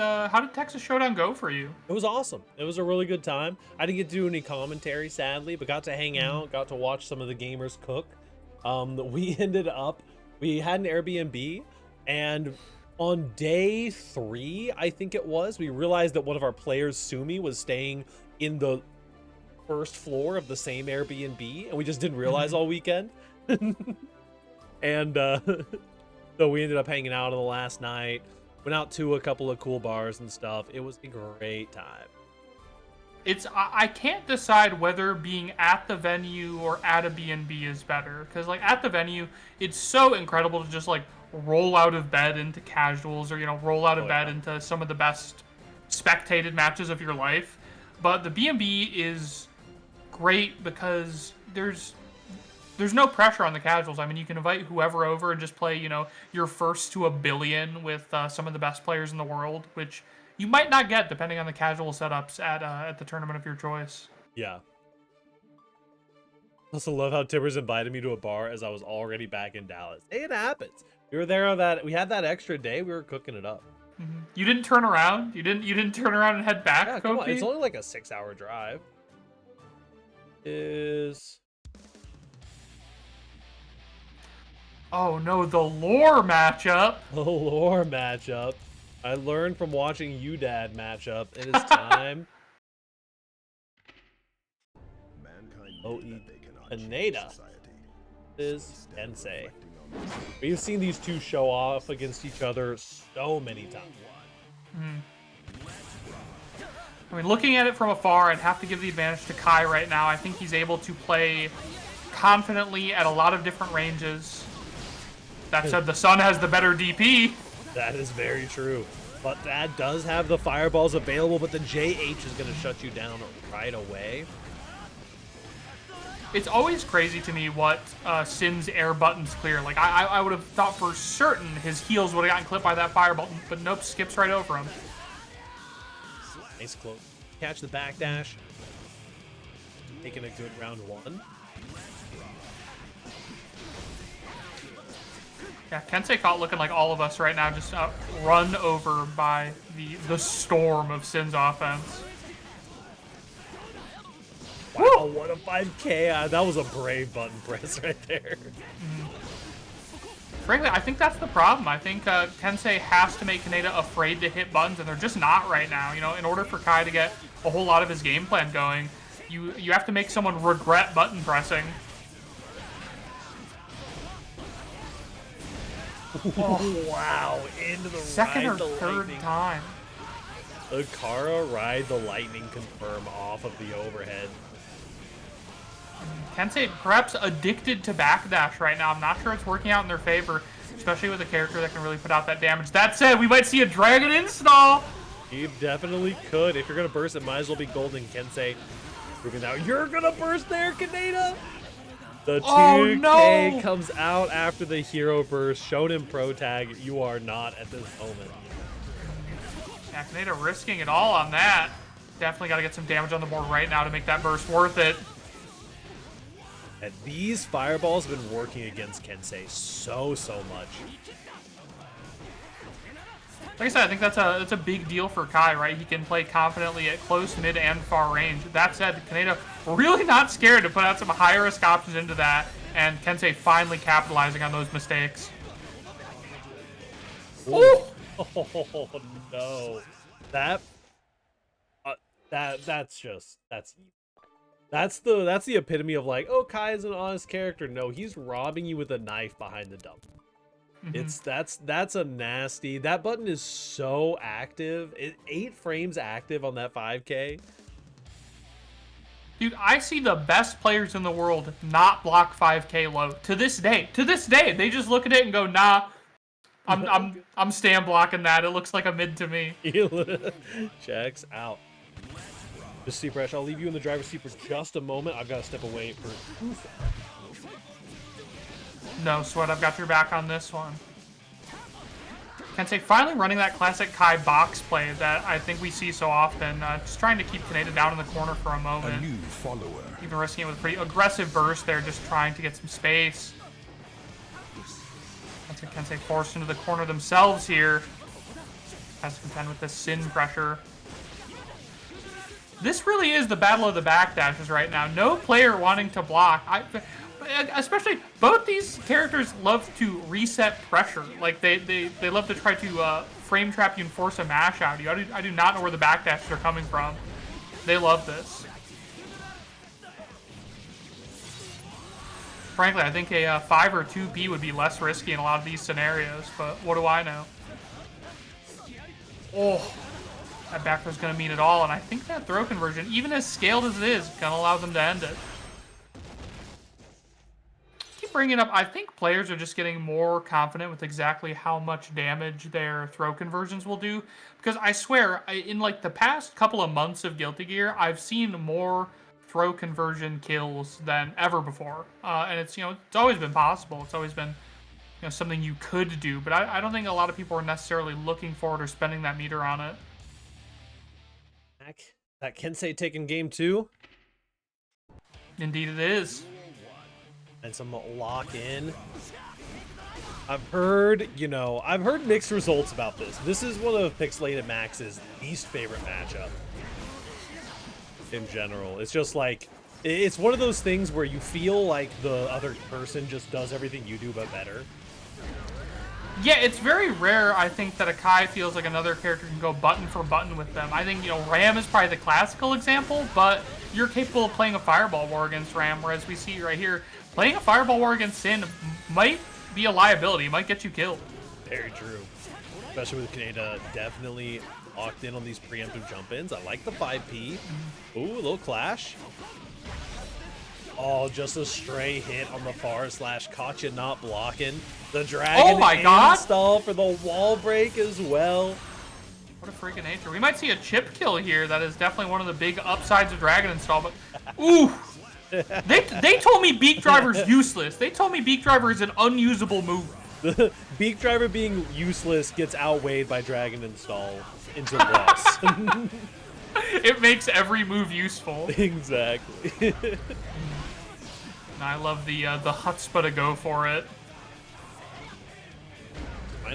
Texas Showdown go for you? it was awesome. It was a really good time. I didn't get to do any commentary, sadly, but got to hang out, got to watch some of the gamers cook. We had an Airbnb, and on day 3, I think it was, we realized that one of our players, Sumi, was staying in the first floor of the same Airbnb, and we just didn't realize all weekend. And so we ended up hanging out on the last night, went out to a couple of cool bars and stuff. It was a great time. I can't decide whether being at the venue or at a B&B is better, because like at the venue, it's so incredible to just like roll out of bed into casuals, or roll out of bed into some of the best spectated matches of your life. But the B&B is great because there's no pressure on the casuals. I mean, you can invite whoever over and just play, your first to a billion with some of the best players in the world, which you might not get depending on the casual setups at the tournament of your choice. Yeah. I also love how Tibbers invited me to a bar as I was already back in Dallas. Hey, it happens. We were there we had that extra day. We were cooking it up. Mm-hmm. You didn't turn around? You didn't turn around and head back? Yeah, come on. It's only like a 6-hour drive. Oh no, the lore matchup. The lore matchup. I learned from watching you dad matchup. It is time. Kaneda is Kensei. We've seen these two show off against each other so many times. I mean, looking at it from afar, I'd have to give the advantage to Kai right now. I think he's able to play confidently at a lot of different ranges. That said, the Sun has the better DP. That is very true. But that does have the fireballs available, but the JH is going to shut you down right away. It's always crazy to me what Sin's air buttons clear. Like, I would have thought for certain his heels would have gotten clipped by that fire button, but nope, skips right over him. Nice close. Catch the backdash. Taking a good round one. Yeah, Kensei caught looking like all of us right now, just run over by the storm of Sin's offense. Wow, what a 5K. That was a brave button press right there. Frankly, I think that's the problem. I think Kensei has to make Kaneda afraid to hit buttons, and they're just not right now. You know, in order for Kai to get a whole lot of his game plan going, you have to make someone regret button pressing. Oh, wow. Into the second or the third lightning. time. Akara ride the lightning confirm off of the overhead. Kensei perhaps addicted to backdash right now. I'm not sure it's working out in their favor, especially with a character that can really put out that damage. That said, we might see a dragon install. You definitely could. If you're going to burst, it might as well be golden. Kensei proving out. You're going to burst there, Kaneda. The 2K comes out after the hero burst. Shonen Pro Tag. You are not at this moment. Yeah, Kaneda risking it all on that. Definitely got to get some damage on the board right now to make that burst worth it. And these fireballs have been working against Kensei so much. Like I said, I think that's a big deal for Kai, right? He can play confidently at close, mid, and far range. That said, Kaneda really not scared to put out some high-risk options into that, and Kensei finally capitalizing on those mistakes. Ooh. Oh no, that's the epitome of like, oh, Kai is an honest character. No, he's robbing you with a knife behind the dump. That's a nasty. That button is so active. 8 frames active on that 5K. Dude, I see the best players in the world not block 5K low to this day. To this day, they just look at it and go, "Nah, I'm stand blocking that. It looks like a mid to me." Checks out. Just see fresh. I'll leave you in the driver's seat for just a moment. I've got to step away for. No sweat, I've got your back on this one. Kensei finally running that classic Kai box play that I think we see so often. Just trying to keep Kaneda down in the corner for a moment. A new follower. Even risking it with a pretty aggressive burst there, just trying to get some space. Kensei forced into the corner themselves here. Has to contend with this Sin pressure. This really is the battle of the backdashes right now. No player wanting to block. Especially, both these characters love to reset pressure. Like, they love to try to frame trap you and force a mash out of you. I do not know where the backdashes are coming from. They love this. Frankly, I think a 5 or 2P would be less risky in a lot of these scenarios, but what do I know? Oh, that back throw's going to mean it all, and I think that throw conversion, even as scaled as it is, going to allow them to end it. Keep bringing it up. I think players are just getting more confident with exactly how much damage their throw conversions will do, because I swear, in like the past couple of months of Guilty Gear, I've seen more throw conversion kills than ever before, and it's it's always been possible. It's always been something you could do, but I don't think a lot of people are necessarily looking forward or spending that meter on it. That Kensei taking game 2. Indeed, it is. And some lock in. I've heard mixed results about this. This is one of Pixelated Max's least favorite matchup. In general, it's just like, it's one of those things where you feel like the other person just does everything you do but better. Yeah, it's very rare, I think, that a Kai feels like another character can go button for button with them. I think, Ram is probably the classical example, but you're capable of playing a Fireball War against Ram, whereas we see right here, playing a Fireball War against Sin might be a liability, might get you killed. Very true. Especially with Kaneda definitely locked in on these preemptive jump-ins. I like the 5P. Ooh, a little clash. Oh, just a stray hit on the far slash. Caught you not blocking. The dragon install for the wall break as well. What a freaking nature. We might see a chip kill here. That is definitely one of the big upsides of dragon install, but ooh! They told me Beak Driver's useless. They told me Beak Driver is an unusable move. The Beak Driver being useless gets outweighed by Dragon Install into loss. It makes every move useful. Exactly. I love the chutzpah to go for it.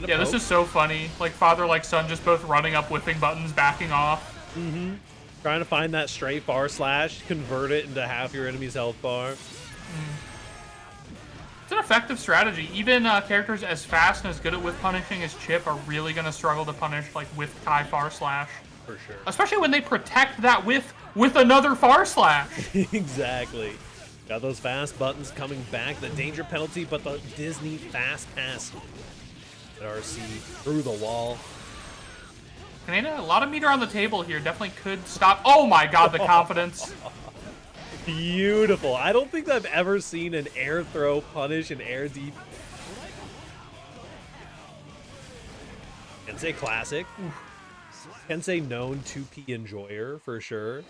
Yeah, this is so funny. Like father, like son, just both running up, whipping buttons, backing off. Mm-hmm. Trying to find that stray far slash, convert it into half your enemy's health bar. It's an effective strategy. Even characters as fast and as good at whiff punishing as Chip are really going to struggle to punish like with Kai far slash. For sure. Especially when they protect that whiff with another far slash. Exactly. Got those fast buttons coming back. The danger penalty, but the Disney fast pass. RC through the wall. Kaneda, a lot of meter on the table here. Definitely could stop. Oh my god, the confidence. Beautiful. I don't think I've ever seen an air throw punish an air deep. Kensei classic. Kensei known 2P enjoyer for sure.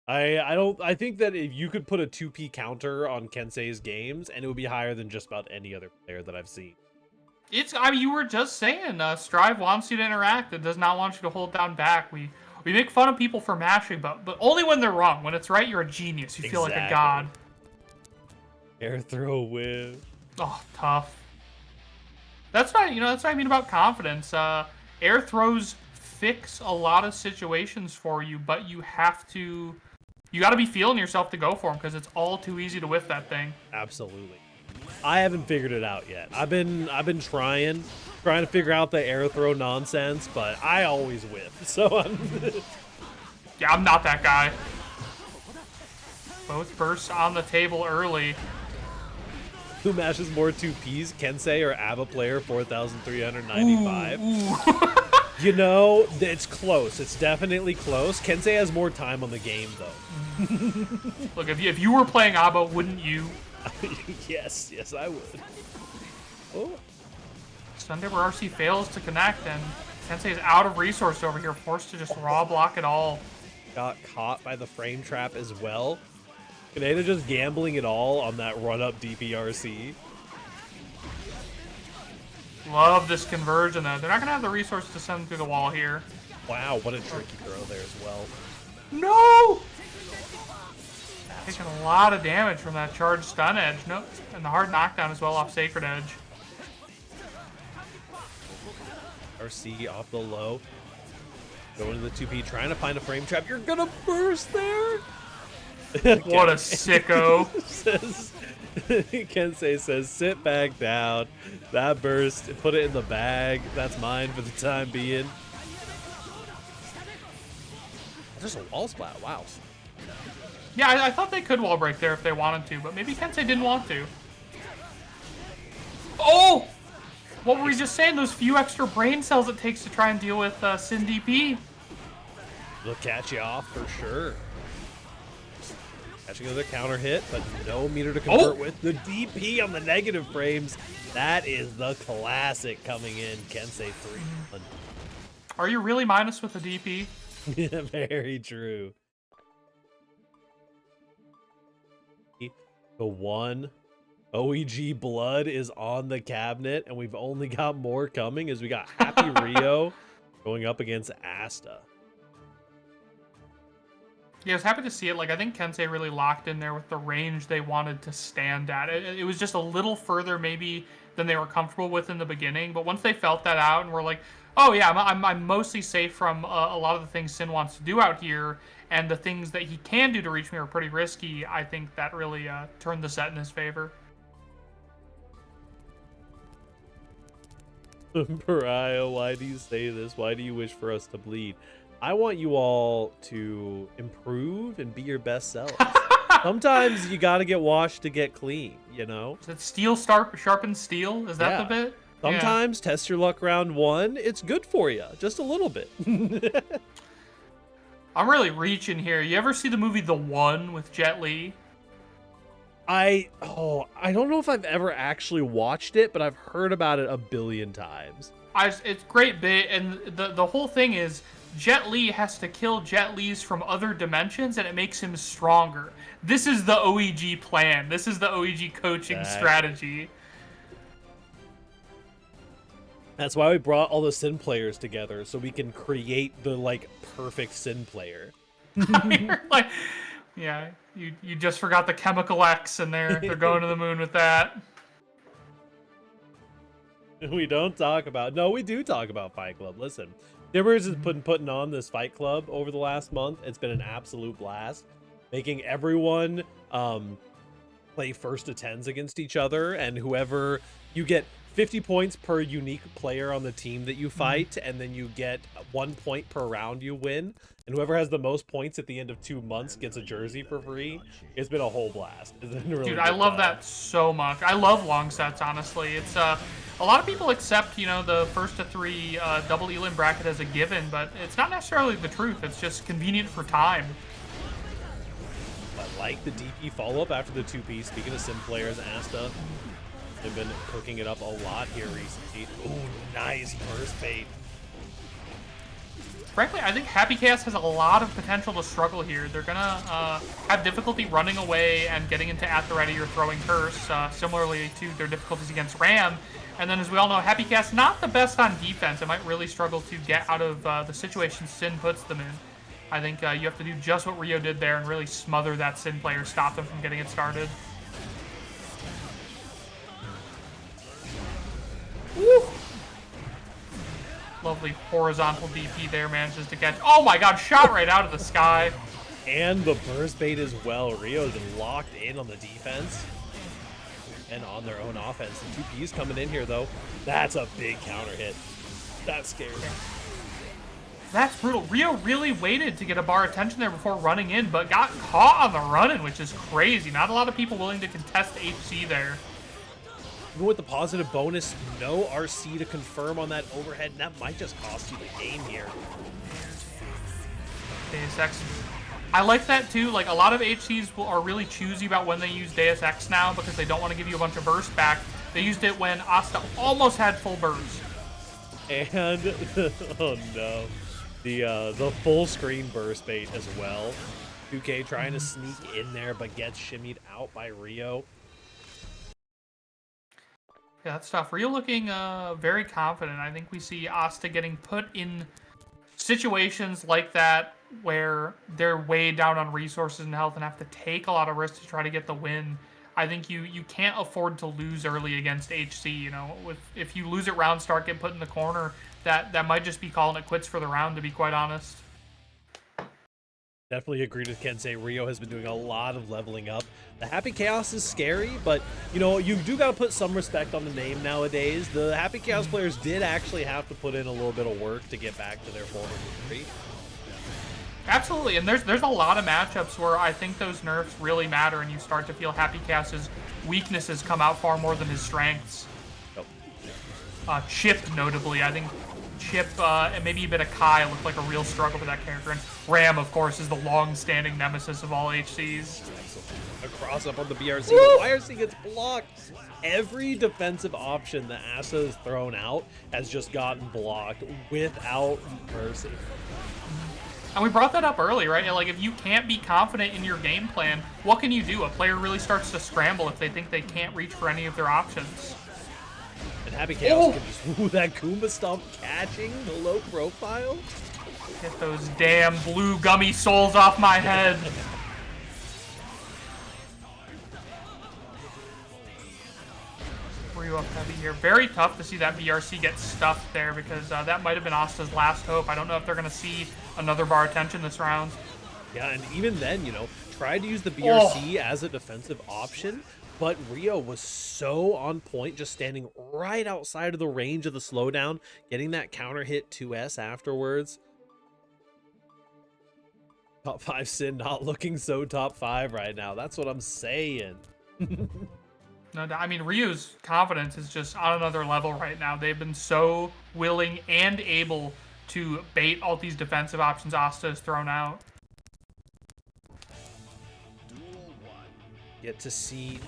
I think that if you could put a 2P counter on Kensei's games and it would be higher than just about any other player that I've seen. I mean, you were just saying, Strive wants you to interact. It does not want you to hold down back. We make fun of people for mashing, but only when they're wrong. When it's right, you're a genius. You feel like a god. Air throw whiff. Oh, tough. That's what I mean about confidence. Air throws fix a lot of situations for you, but you got to be feeling yourself to go for them because it's all too easy to whiff that thing. Absolutely. I haven't figured it out yet. I've been trying to figure out the air throw nonsense, but I always whiff. So yeah, I'm not that guy. Both bursts on the table early. Who mashes more 2Ps, Kensei or ABBA player 4,395? Ooh. You know, it's close. It's definitely close. Kensei has more time on the game, though. Look, if you were playing ABBA, wouldn't you? Yes, I would. Oh. Sunday where RC fails to connect, and Sensei is out of resource over here, forced to just raw block it all. Got caught by the frame trap as well. Kaneda just gambling it all on that run-up DPRC. Love this conversion, though. They're not going to have the resources to send through the wall here. Wow, what a tricky throw there as well. No! Taking a lot of damage from that charged stun edge. Nope. And the hard knockdown as well off Sacred Edge. RC off the low. Going to the 2P, trying to find a frame trap. You're gonna burst there! What a sicko. Kensei says, sit back down. That burst, put it in the bag. That's mine for the time being. There's a wall splat, wow. Yeah, I thought they could wall break there if they wanted to, but maybe Kensei didn't want to. Oh! What were we just saying? Those few extra brain cells it takes to try and deal with Sin DP. They'll catch you off for sure. Catching another counter hit, but no meter to convert with. The DP on the negative frames. That is the classic coming in. Kensei 3-1. Are you really minus with the DP? Yeah, very true. The one OEG blood is on the cabinet, and we've only got more coming as we got Happyrio going up against Asta. Yeah, I was happy to see it. Like, I think Kensei really locked in there with the range they wanted to stand at. It was just a little further maybe than they were comfortable with in the beginning, but once they felt that out and were like, oh yeah, I'm mostly safe from a lot of the things Sin wants to do out here, and the things that he can do to reach me are pretty risky, I think that really turned the set in his favor. Pariah, why do you say this? Why do you wish for us to bleed? I want you all to improve and be your best selves. Sometimes you gotta get washed to get clean, you know? Is it steel sharpens steel? Is that the bit? Sometimes test your luck round one. It's good for you, just a little bit. I'm really reaching here. You ever see the movie The One with Jet Li? I don't know if I've ever actually watched it, but I've heard about it a billion times. It's great bit, and the whole thing is Jet Li has to kill Jet Li's from other dimensions, and it makes him stronger. This is the OEG plan. This is the OEG coaching strategy. That's why we brought all the Sin players together, so we can create the like perfect Sin player. Like, yeah, you just forgot the chemical X, and they're going to the moon with that. We don't talk about. No, we do talk about Fight Club. Listen, Dibbers has been putting on this Fight Club over the last month. It's been an absolute blast, making everyone play first to 10s against each other, and whoever you get 50 points per unique player on the team that you fight, and then you get 1 point per round you win, and whoever has the most points at the end of 2 months gets a jersey for free. It's been a whole blast. It's been really Dude, I love that so much. I love long sets, honestly. It's a lot of people accept, you know, the first to 3 double Elim bracket as a given, but it's not necessarily the truth. It's just convenient for time. I like the DP follow-up after the 2P. Speaking of Sim players, Asta, they've been cooking it up a lot here recently. Ooh, nice burst bait. Frankly, I think Happy Chaos has a lot of potential to struggle here. They're gonna have difficulty running away and getting into at the ready or throwing curse, similarly to their difficulties against Ram. And then, as we all know, Happy Chaos not the best on defense. It might really struggle to get out of the situation Sin puts them in. I think you have to do just what Rio did there and really smother that Sin player, stop them from getting it started. Woo! Lovely horizontal DP there, manages to catch. Oh my god, shot right out of the sky. And the burst bait as well. Rio's been locked in on the defense and on their own offense. The 2P's coming in here, though. That's a big counter hit. That's scary. That's brutal. Rio really waited to get a bar attention there before running in, but got caught on the run-in, which is crazy. Not a lot of people willing to contest HC there. Even with the positive bonus, no RC to confirm on that overhead, and that might just cost you the game here. Deus Ex. I like that too. Like, a lot of HCs are really choosy about when they use Deus Ex now because they don't want to give you a bunch of burst back. They used it when Asta almost had full burst. And oh no, the full screen burst bait as well. 2K trying to sneak in there, but gets shimmied out by Rio. Yeah, that's tough. Rio looking very confident. I think we see Asta getting put in situations like that where they're way down on resources and health and have to take a lot of risks to try to get the win. I think you can't afford to lose early against HC. You know, if you lose at round start, get put in the corner, that might just be calling it quits for the round, to be quite honest. Definitely agreed with Kensei. Rio has been doing a lot of leveling up. The Happy Chaos is scary, but, you know, you do got to put some respect on the name nowadays. The Happy Chaos players did actually have to put in a little bit of work to get back to their former glory. Absolutely, and there's a lot of matchups where I think those nerfs really matter, and you start to feel Happy Chaos's weaknesses come out far more than his strengths. Oh. Chip, notably. I think Chip and maybe a bit of Kai look like a real struggle for that character. And Ram, of course, is the long-standing nemesis of all HCs. A cross up on the BRC. The YRC gets blocked. Every defensive option that Asa has thrown out has just gotten blocked without mercy. And we brought that up early, right? Like, if you can't be confident in your game plan, what can you do? A player really starts to scramble if they think they can't reach for any of their options. And Happy Chaos can just, ooh, that Goomba Stomp catching the low profile. Get those damn blue gummy souls off my head. Rio up heavy here. Very tough to see that BRC get stuffed there because that might have been Asta's last hope. I don't know if they're going to see another bar attention this round. Yeah, and even then, you know, tried to use the BRC as a defensive option, but Rio was so on point, just standing right outside of the range of the slowdown, getting that counter hit 2S afterwards. Top 5 Sin not looking so top 5 right now. That's what I'm saying. No, I mean, Rio's confidence is just on another level right now. They've been so willing and able to bait all these defensive options Asta has thrown out. get to see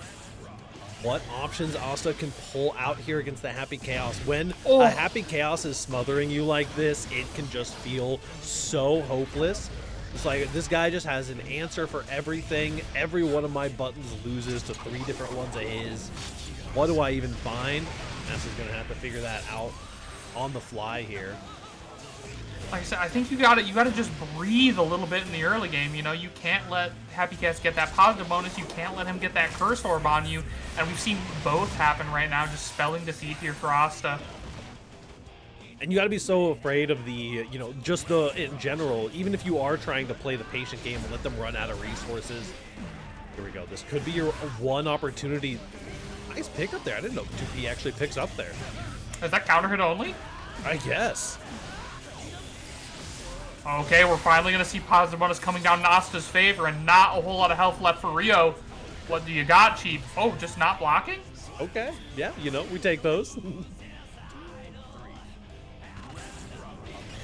what options Asta can pull out here against the Happy Chaos. When a Happy Chaos is smothering you like this, it can just feel so hopeless. It's like this guy just has an answer for everything. Every one of my buttons loses to 3 different ones of his. What do I even find? Asta's gonna have to figure that out on the fly here. Like I said, I think you gotta just breathe a little bit in the early game. You know, you can't let Happy Cats get that positive bonus. You can't let him get that curse orb on you. And we've seen both happen right now, just spelling defeat here for Asta. And you got to be so afraid of the, you know, just the, in general, even if you are trying to play the patient game and let them run out of resources. Here we go. This could be your one opportunity. Nice pick up there. I didn't know 2P actually picks up there. Is that counter hit only? I guess. Okay, we're finally going to see positive bonus coming down in Asta's favor and not a whole lot of health left for Rio. What do you got, Chief? Oh, just not blocking? Okay. Yeah, you know, we take those.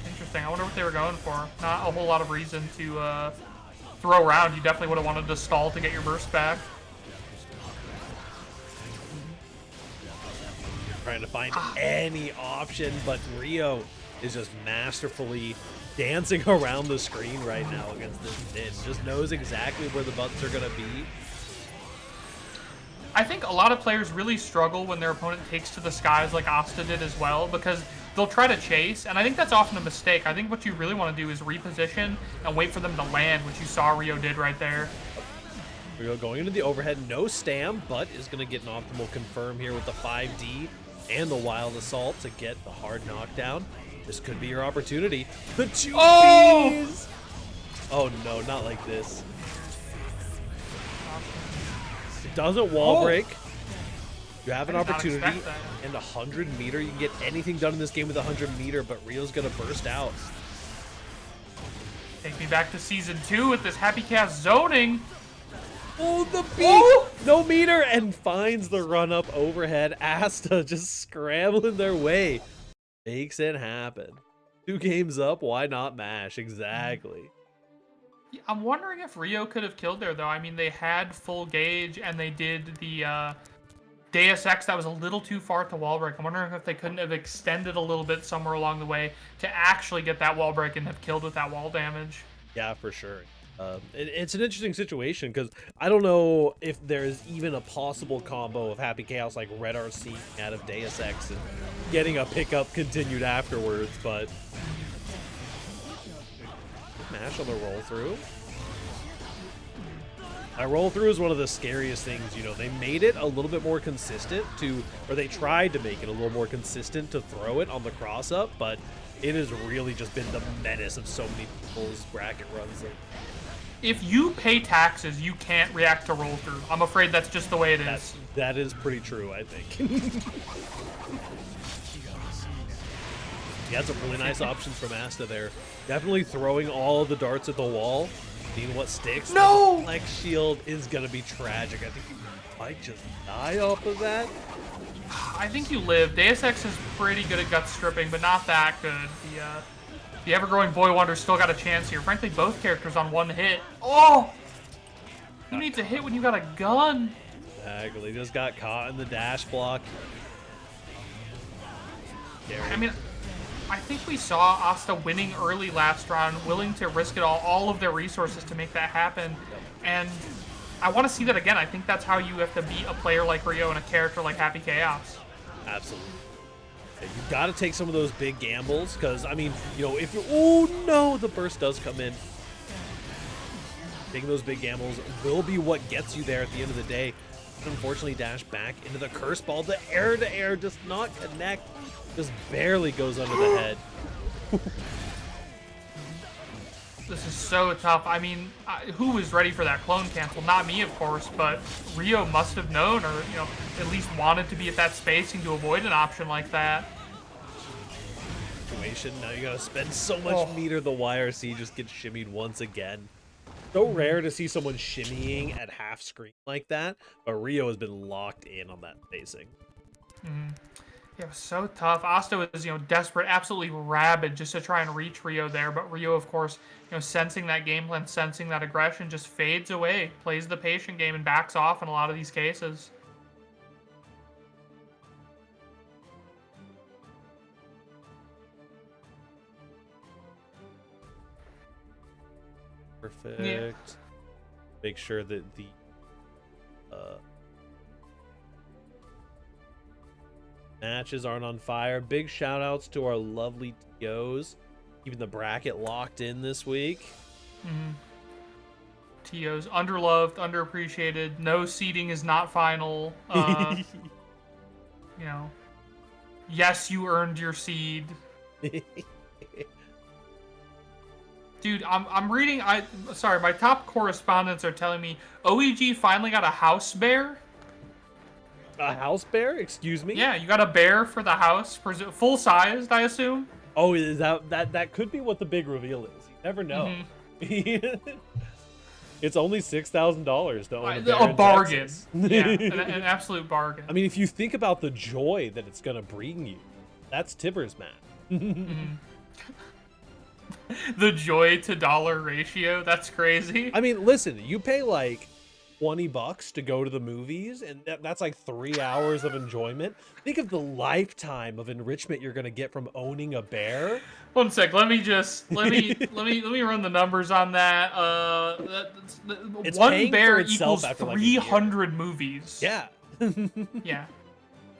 Interesting. I wonder what they were going for. Not a whole lot of reason to throw around. You definitely would have wanted to stall to get your burst back. Trying to find any option, but Rio is just masterfully dancing around the screen right now against this Din. Just knows exactly where the buttons are going to be. I think a lot of players really struggle when their opponent takes to the skies like Asta did as well, because they'll try to chase, and I think that's often a mistake. I think what you really want to do is reposition and wait for them to land, which you saw Rio did right there. Rio going into the overhead, no stam, but is going to get an optimal confirm here with the 5D and the wild assault to get the hard knockdown. This could be your opportunity. The 2Ps! Oh no, not like this. It doesn't wall break. You have an opportunity, and 100 meter. You can get anything done in this game with 100 meter, but Rio's gonna burst out. Take me back to season 2 with this Happy Cast zoning. Oh, the beat! No meter, and finds the run up overhead. Asta just scrambling their way. Makes it happen. 2 games up, why not mash? Exactly. I'm wondering if Rio could have killed there, though. I mean, they had full gauge, and they did the Deus Ex that was a little too far to wall break. I'm wondering if they couldn't have extended a little bit somewhere along the way to actually get that wall break and have killed with that wall damage. Yeah, for sure. It's an interesting situation because I don't know if there's even a possible combo of Happy Chaos like Red RC out of Deus Ex and getting a pickup continued afterwards, but mash on the roll through. That roll through is one of the scariest things, you know. They made it a little bit more consistent or they tried to make it a little more consistent to throw it on the cross up, but it has really just been the menace of so many people's bracket runs. If you pay taxes, you can't react to roll through. I'm afraid that's just the way it is. That is pretty true, I think. He had some really nice options from Asta there. Definitely throwing all of the darts at the wall. Seeing what sticks. No! The flex shield is going to be tragic. I think you might just die off of that. I think you live. Deus Ex is pretty good at gut stripping, but not that good. The ever-growing Boy Wonder still got a chance here. Frankly, both characters on one hit. Oh! Who needs a hit when you got a gun? Exactly. Just got caught in the dash block. I mean, I think we saw Asta winning early last round, willing to risk it all of their resources to make that happen. And I want to see that again. I think that's how you have to beat a player like Rio and a character like Happy Chaos. Absolutely. You've got to take some of those big gambles because, I mean, you know, if you're... Oh, no, the burst does come in. Taking those big gambles will be what gets you there at the end of the day. Unfortunately, dash back into the curse ball. The air-to-air does not connect. Just barely goes under the head. This is so tough. I mean, who was ready for that clone cancel? Not me, of course, but Rio must have known, or you know, at least wanted to be at that spacing to avoid an option like that. Situation. Now you gotta spend so much meter. The YRC just gets shimmied once again. So rare to see someone shimmying at half screen like that, but Rio has been locked in on that spacing. Yeah, it was so tough. Asta was, desperate, absolutely rabid just to try and reach Rio there. But Rio, of course, sensing that game plan, sensing that aggression, just fades away, plays the patient game, and backs off in a lot of these cases. Perfect. Yeah. Make sure that the matches aren't on fire. Big shout outs to our lovely TOs, keeping the bracket locked in this week. TOs underloved, underappreciated. No seeding is not final. Yes, you earned your seed. Dude, I'm reading. Sorry, my top correspondents are telling me OEG finally got a house bear. A house bear? Excuse me? Yeah, you got a bear for the house, full sized, I assume. Oh, is that could be what the big reveal is. You never know. It's only $6,000 to own a bear. A bargain. Texas. Yeah, an absolute bargain. I mean, if you think about the joy that it's gonna bring you, that's Tibber's math. The joy to dollar ratio, that's crazy. I mean, listen, you pay like $20 to go to the movies, and that's like 3 hours of enjoyment. Think of the lifetime of enrichment you're gonna get from owning a bear. One sec, let me run the numbers on that. One bear equals 300 movies. Yeah. Yeah.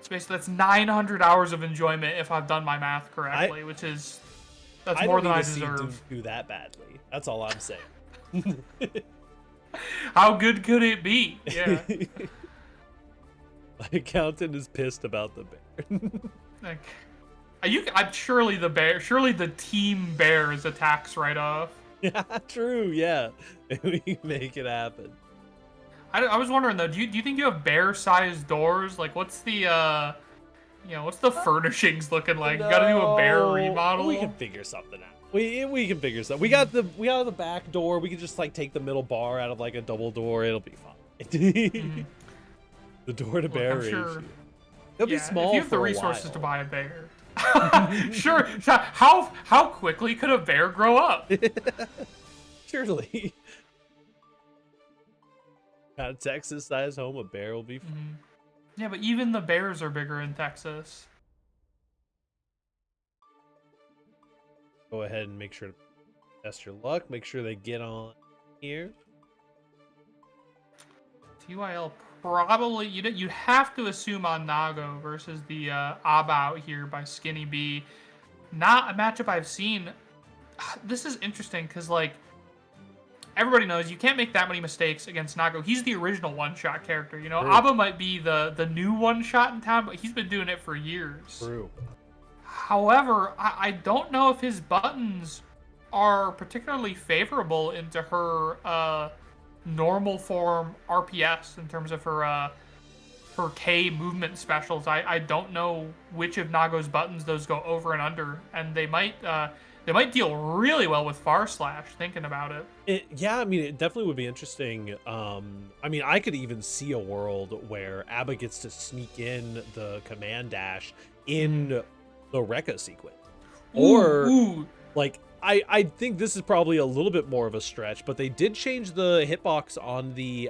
That's 900 hours of enjoyment if I've done my math correctly, that's more than I deserve. Do that badly. That's all I'm saying. How good could it be? Yeah. My accountant is pissed about the bear. Surely the team bear is a tax write-off. Yeah, true. Yeah, we can make it happen. I was wondering though, do you think you have bear-sized doors? Like, what's the what's the furnishings looking like? No, You gotta do a bear remodel. We can figure something out. We can figure something. We got the back door. We can just like take the middle bar out of like a double door. It'll be fine. The door to bear ratio. Sure, It'll be small. If you have the resources to buy a bear. Sure. How quickly could a bear grow up? Surely. Got a Texas-sized home. A bear will be fine. Yeah, but even the bears are bigger in Texas. Go ahead and make sure to test your luck. Make sure they get on here. TYL probably you'd have to assume on Nago versus the Ab out here by Skinny B. Not a matchup I've seen. This is interesting because like everybody knows you can't make that many mistakes against Nago. He's the original one-shot character. True. Abba might be the new one-shot in town, but he's been doing it for years. True. However, I don't know if his buttons are particularly favorable into her normal form RPS in terms of her K movement specials. I don't know which of Nago's buttons those go over and under, and they might deal really well with Far Slash, thinking about it. Yeah, I mean, it definitely would be interesting. I mean, I could even see a world where Abba gets to sneak in the command dash in the Rekka sequence. Or, like, I think this is probably a little bit more of a stretch, but they did change the hitbox on the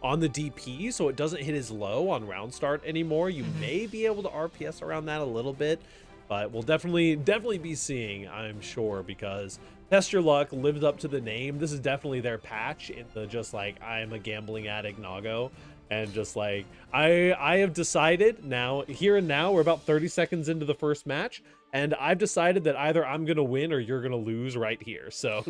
DP, so it doesn't hit as low on round start anymore. You may be able to RPS around that a little bit, but we'll definitely be seeing, I'm sure, because Test Your Luck lived up to the name. This is definitely their patch in the just like, I'm a gambling addict Nago. And just like, I have decided now, here and now, we're about 30 seconds into the first match, and I've decided that either I'm going to win or you're going to lose right here, so.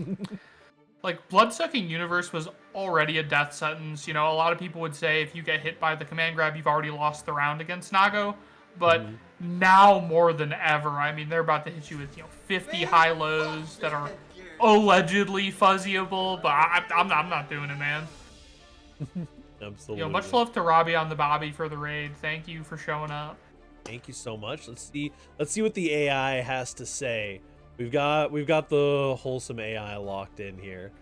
Like, Bloodsucking Universe was already a death sentence. A lot of people would say if you get hit by the command grab, you've already lost the round against Nago. But now more than ever, I mean, they're about to hit you with, 50 high-lows that are allegedly fuzzyable, but I'm not doing it, man. Absolutely. Much love to Robbie on the Bobby for the raid. Thank you for showing up. Thank you so much. Let's see what the AI has to say. We've got the wholesome AI locked in here.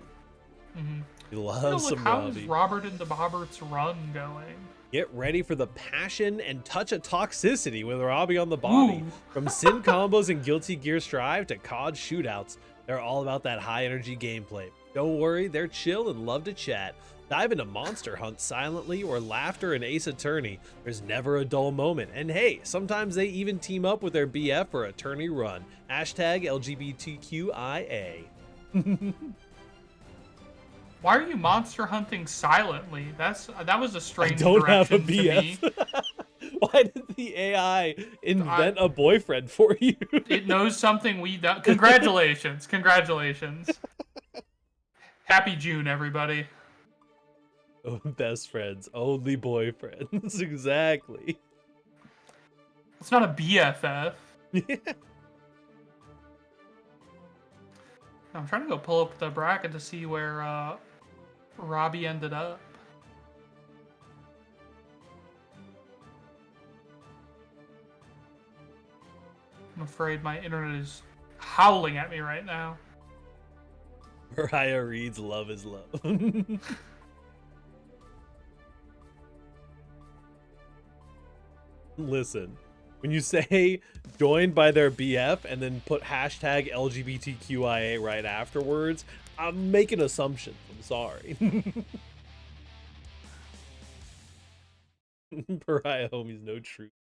We love some how's Robbie. Robert and the Bobberts run going? Get ready for the passion and touch of toxicity with Robbie on the body. Ooh. From Sin combos and Guilty Gear Strive to COD shootouts, they're all about that high energy gameplay. Don't worry, they're chill and love to chat. Dive into Monster Hunt silently or laughter in Ace Attorney. There's never a dull moment. And hey, sometimes they even team up with their BF for a tourney run. Hashtag LGBTQIA. Why are you monster hunting silently? That was a strange I don't have a direction to me. BF. Why did the AI invent a boyfriend for you? It knows something we don't. Congratulations. Congratulations. Happy June, everybody. Oh, best friends, only boyfriends. Exactly. It's not a BFF. I'm trying to go pull up the bracket to see where Robbie ended up. I'm afraid my internet is howling at me right now. Mariah reads "Love is love." Listen, when you say joined by their BF and then put hashtag LGBTQIA right afterwards, I'm making assumptions. I'm sorry. Mariah homies, no truth.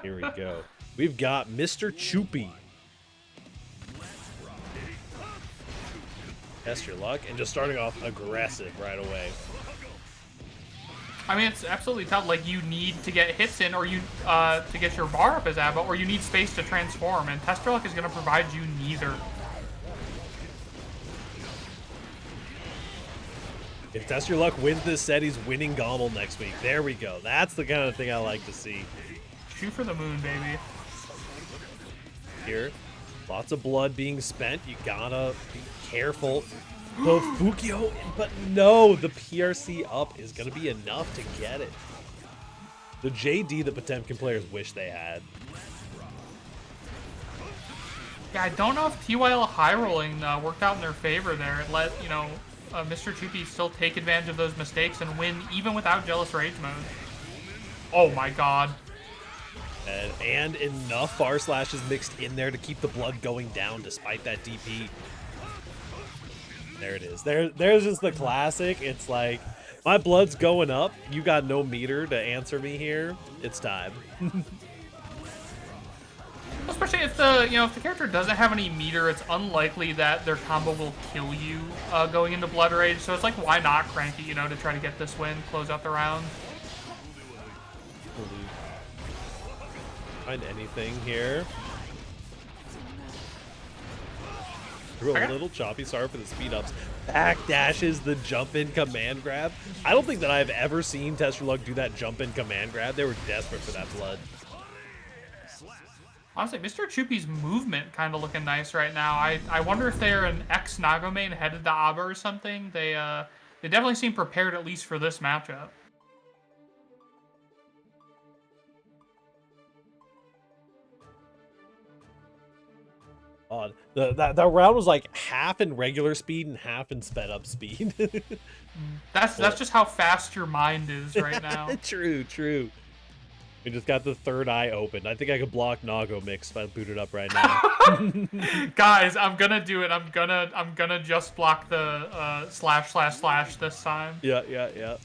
Here we go. We've got MrChupy. Test your luck, and just starting off aggressive right away. I mean, it's absolutely tough. Like, you need to get hits in, or you to get your bar up as Abba, or you need space to transform, and TestYourLuck is going to provide you neither. If TestYourLuck wins this set, he's winning Gommel next week. There we go. That's the kind of thing I like to see. Shoot for the moon, baby. Here, lots of blood being spent. You gotta be careful. The Fukio, but no, the PRC up is gonna be enough to get it. The JD that Potemkin players wish they had. Yeah, I don't know if TYL high rolling worked out in their favor there. It let, you know, MrChupy still take advantage of those mistakes and win even without Jealous Rage mode. Oh my god. And enough bar slashes mixed in there to keep the blood going down despite that DP. There it is. There's just the classic. It's like, my blood's going up. You got no meter to answer me here. It's time. Especially if the if the character doesn't have any meter, it's unlikely that their combo will kill you going into Blood Rage. So it's like, why not crank it, to try to get this win, close out the round. Find anything here. Threw a little choppy. Sorry for the speed ups. Backdashes the jump in command grab. I don't think that I've ever seen TestYourLuck do that jump in command grab. They were desperate for that blood. Honestly, MrChupy's movement kind of looking nice right now. I wonder if they're an ex-Nago main headed to Abba or something. They definitely seem prepared at least for this matchup. Odd. That round was like half in regular speed and half in sped up speed. That's just how fast your mind is right now. True. We just got the third eye open. I think I could block Nago Mix if I boot it up right now. Guys, I'm gonna do it. I'm gonna just block the /// this time. Yeah.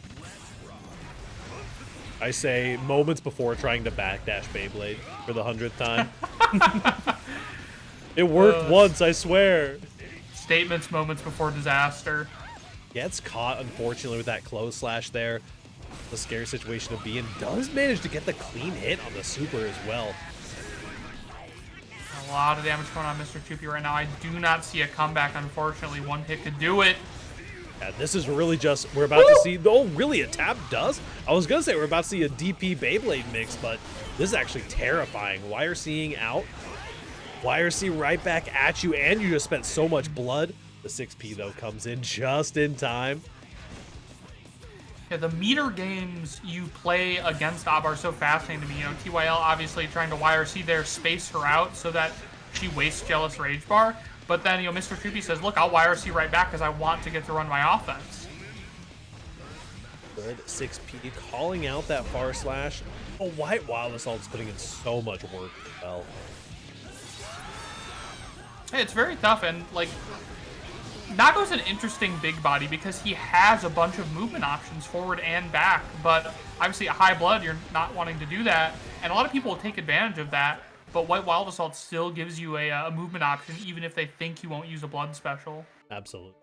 I say moments before trying to backdash Beyblade for the 100th time. It worked once, I swear. Statements, moments before disaster. Gets caught, unfortunately, with that close slash there. The scary situation to be in. Does manage to get the clean hit on the super as well. A lot of damage going on MrChupy right now. I do not see a comeback, unfortunately. One hit could do it. Yeah, this is really just, we're about to see, oh, really, a tap does? I was going to say we're about to see a DP Beyblade mix, but this is actually terrifying. Wire seeing out. YRC right back at you, and you just spent so much blood. The 6P, though, comes in just in time. Yeah, the meter games you play against Abba are so fascinating to me. TYL obviously trying to YRC there, space her out so that she wastes Jealous Rage Bar. But then, MrChupy says, look, I'll YRC right back because I want to get to run my offense. Good 6P, calling out that far slash. Oh, White Wild Assault's putting in so much work as well. Hey, it's very tough, and like Nago's an interesting big body because he has a bunch of movement options forward and back, but obviously at high blood, you're not wanting to do that, and a lot of people will take advantage of that, but White Wild Assault still gives you a movement option even if they think you won't use a blood special. Absolutely.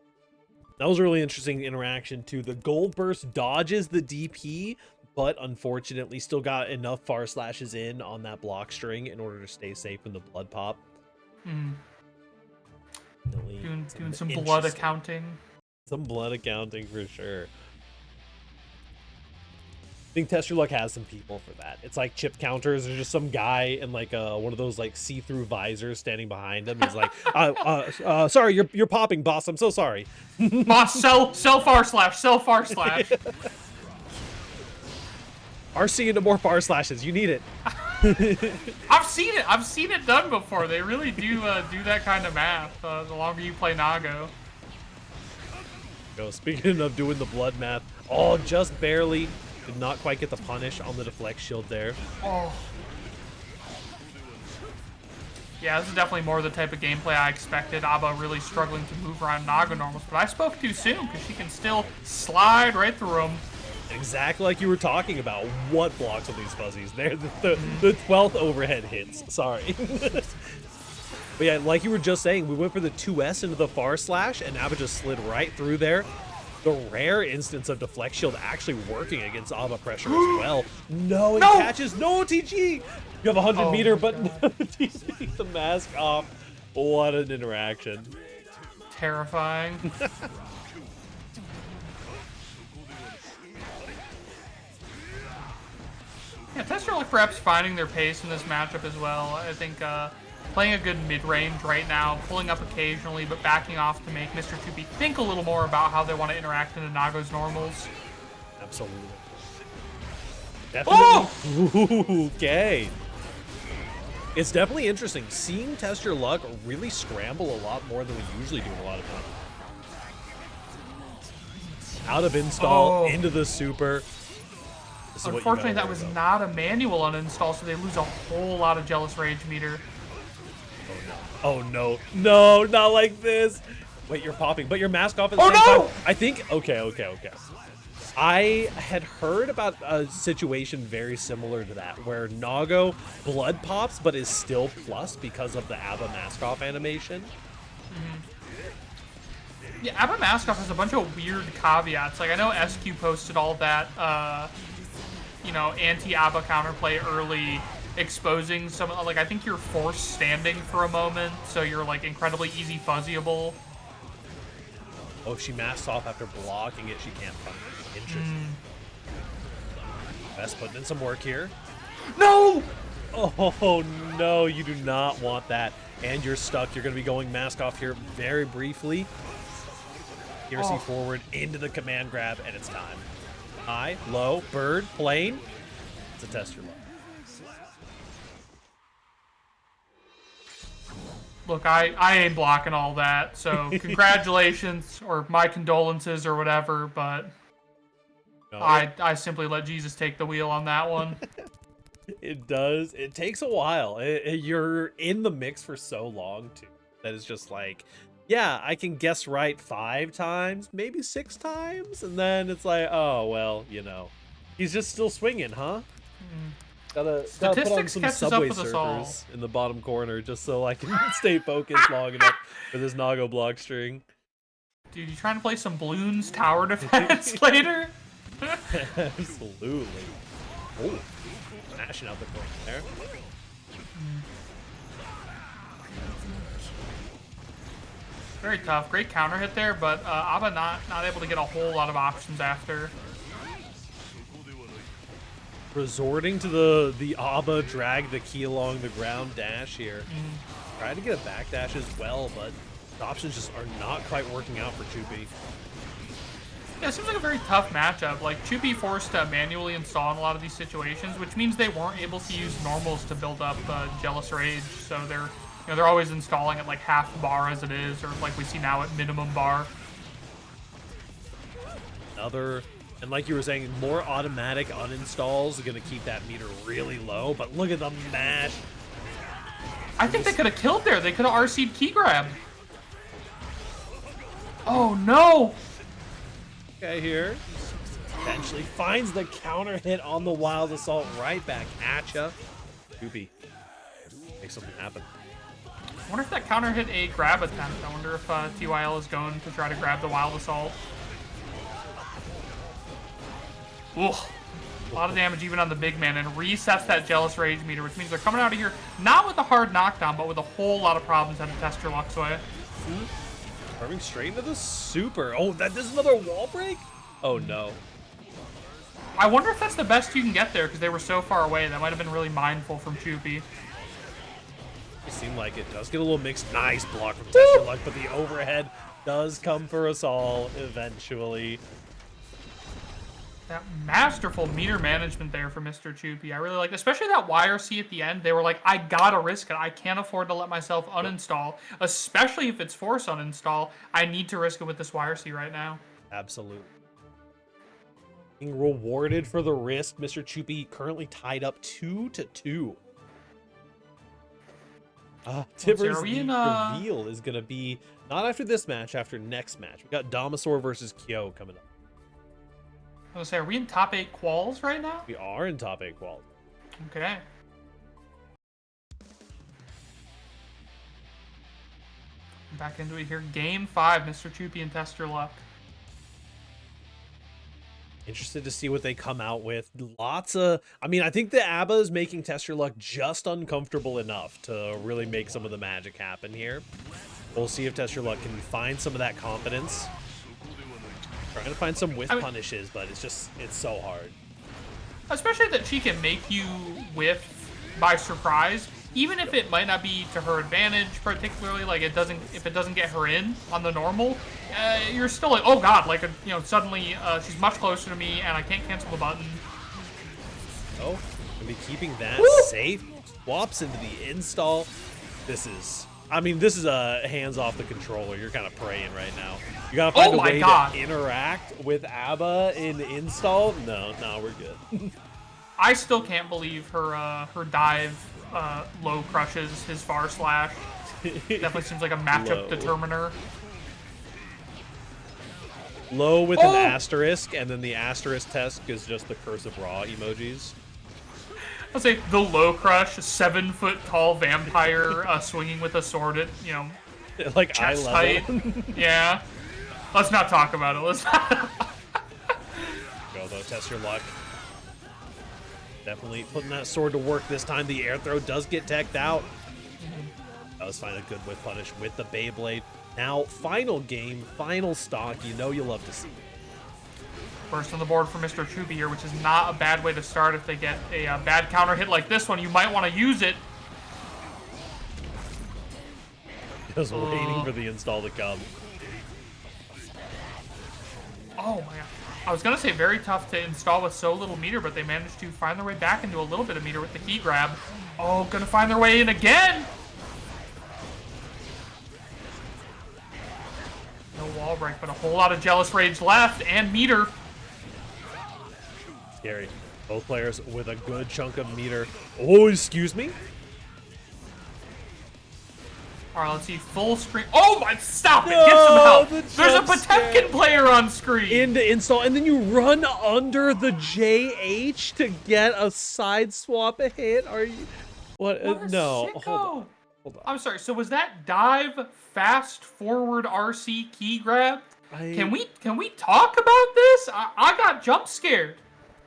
That was a really interesting interaction too. The Gold Burst dodges the DP, but unfortunately still got enough far slashes in on that block string in order to stay safe in the blood pop. Doing some blood accounting. Some blood accounting for sure. I think TestYourLuck has some people for that. It's like chip counters. There's just some guy in like one of those like see-through visors standing behind him. He's like, sorry, you're popping, boss. I'm so sorry. Boss, sell far slash, sell far slash. RC into more far slashes. You need it. I've seen it. I've seen it done before. They really do do that kind of math. The longer you play Nago. Speaking of doing the blood math, oh, just barely. Did not quite get the punish on the deflect shield there. Oh. Yeah, this is definitely more the type of gameplay I expected. Abba really struggling to move around Nago normals, but I spoke too soon because she can still slide right through them. Exactly like you were talking about. What blocks on these fuzzies? They're the 12th overhead hits. Sorry. But yeah, like you were just saying, we went for the 2S into the far slash, and Abba just slid right through there. The rare instance of deflect shield actually working against Abba pressure as well. No, it catches. No, TG! You have a 100 meter, but no, TG, the mask off. What an interaction. Terrifying. Yeah, TestYourLuck perhaps finding their pace in this matchup as well. I think playing a good mid-range right now, pulling up occasionally, but backing off to make MrChupy think a little more about how they want to interact into Nago's normals. Absolutely. Definitely. Oh! Okay. It's definitely interesting. Seeing TestYourLuck really scramble a lot more than we usually do a lot of times. Out of install, into the super. Unfortunately, that was not a manual uninstall, so they lose a whole lot of Jealous Rage meter. Oh no, no, not like this. Wait, you're popping, but your mask off at the same time. I think, okay. I had heard about a situation very similar to that, where Nago blood pops, but is still plus because of the Abba mask off animation. Yeah, Abba mask off has a bunch of weird caveats. Like, I know SQ posted all that, you know, anti-Abba counterplay early, exposing some, like, I think you're forced standing for a moment, so you're, like, incredibly easy fuzzyable. Oh, if she masks off after blocking it, she can't punish. Interesting. Best putting in some work here. No! Oh, no, you do not want that. And you're stuck. You're going to be going mask off here very briefly. Here's forward into the command grab, and it's time. High, low, bird, plane. It's a TestYourLuck. Look, I ain't blocking all that, so congratulations, or my condolences, or whatever, but no, I simply let Jesus take the wheel on that one. It does. It takes a while. You're in the mix for so long, too, that it's just like, yeah, I can guess right 5 times, maybe 6 times, and then it's like, oh, well, you know, he's just still swinging, huh? Gotta put on some Subway Surfers in the bottom corner just so I can stay focused long enough for this Nago block string. Dude, you trying to play some Bloons tower defense later? Absolutely. Oh, smashing out the corner there. Very tough. Great counter hit there, but Abba not able to get a whole lot of options after. Resorting to the Abba drag the key along the ground dash here. Trying to get a back dash as well, but the options just are not quite working out for Chupy. Yeah, it seems like a very tough matchup. Like, Chupy forced to manually install in a lot of these situations, which means they weren't able to use normals to build up Jealous Rage, so they're always installing at like half bar as it is, or like we see now at minimum bar. Another And like you were saying, more automatic uninstalls are going to keep that meter really low. But look at the mash. I think they could have killed there. They could have RC'd key grab. Oh, no. Okay, here. Eventually finds the counter hit on the Wild Assault right back at ya. Goopy. Make something happen. I wonder if that counter hit a grab attempt. I wonder if TYL is going to try to grab the Wild Assault. Ooh. A lot of damage even on the big man, and resets that Jealous Rage meter, which means they're coming out of here not with a hard knockdown, but with a whole lot of problems out of TestYourLuck's way. Carving straight into the super. Oh, that is another wall break? Oh, no. I wonder if that's the best you can get there, because they were so far away. That might have been really mindful from Chupy. It seemed like it does get a little mixed. Nice block from TestYourLuck, but the overhead does come for us all eventually. That masterful meter management there for MrChupy. I really like, especially that YRC at the end. They were like, I gotta risk it. I can't afford to let myself uninstall, especially if it's force uninstall. I need to risk it with this YRC right now. Absolutely. Being rewarded for the risk. MrChupy currently tied up 2-2. Tibbers' reveal is going to be not after this match, after next match. We got Damasaur versus Kyo coming up. I was gonna say, are we in top 8 quals right now? We are in top 8 quals. Okay. Back into it here. Game 5, MrChupy and TestYourLuck. Interested to see what they come out with. Lots of, I mean, I think the ABBA is making TestYourLuck just uncomfortable enough to really make some of the magic happen here. We'll see if TestYourLuck can find some of that confidence. Trying to find some whiff punishes, but it's so hard. Especially that she can make you whiff by surprise, even if it might not be to her advantage, particularly like if it doesn't get her in on the normal, you're still like, oh god, like suddenly she's much closer to me and I can't cancel the button. Oh, gonna be keeping that safe. Swaps into the install. This is a hands off the controller. You're kind of praying right now. You gotta find a way to interact with ABBA in install. No, we're good. I still can't believe her dive low crushes his far slash. Definitely seems like a matchup determiner. Low with an asterisk, and then the asterisk test is just the Curse of Raw emojis. I'll say the low crush, 7-foot-tall vampire swinging with a sword at, like chest eye height. level. Yeah. Let's not talk about it. Let's not. Go though, TestYourLuck. Definitely putting that sword to work this time. The air throw does get teched out. Does find a good whip punish with the Beyblade. Now, final game, final stock. You love to see. First on the board for MrChupy here, which is not a bad way to start if they get a bad counter hit like this one. You might want to use it. Just waiting for the install to come. Oh my god. I was going to say very tough to install with so little meter, but they managed to find their way back into a little bit of meter with the key grab. Oh, going to find their way in again. No wall break, but a whole lot of Jealous Rage left and meter. Scary. Both players with a good chunk of meter. Oh, excuse me? All right, let's see. Full screen. Oh my, stop it. Get some help. There's a Potemkin player on screen. Into install, and then you run under the JH to get a side swap hit. Are you? What? No. Hold on. I'm sorry. So was that dive fast forward RC key grab? Can we talk about this? I got jump scared.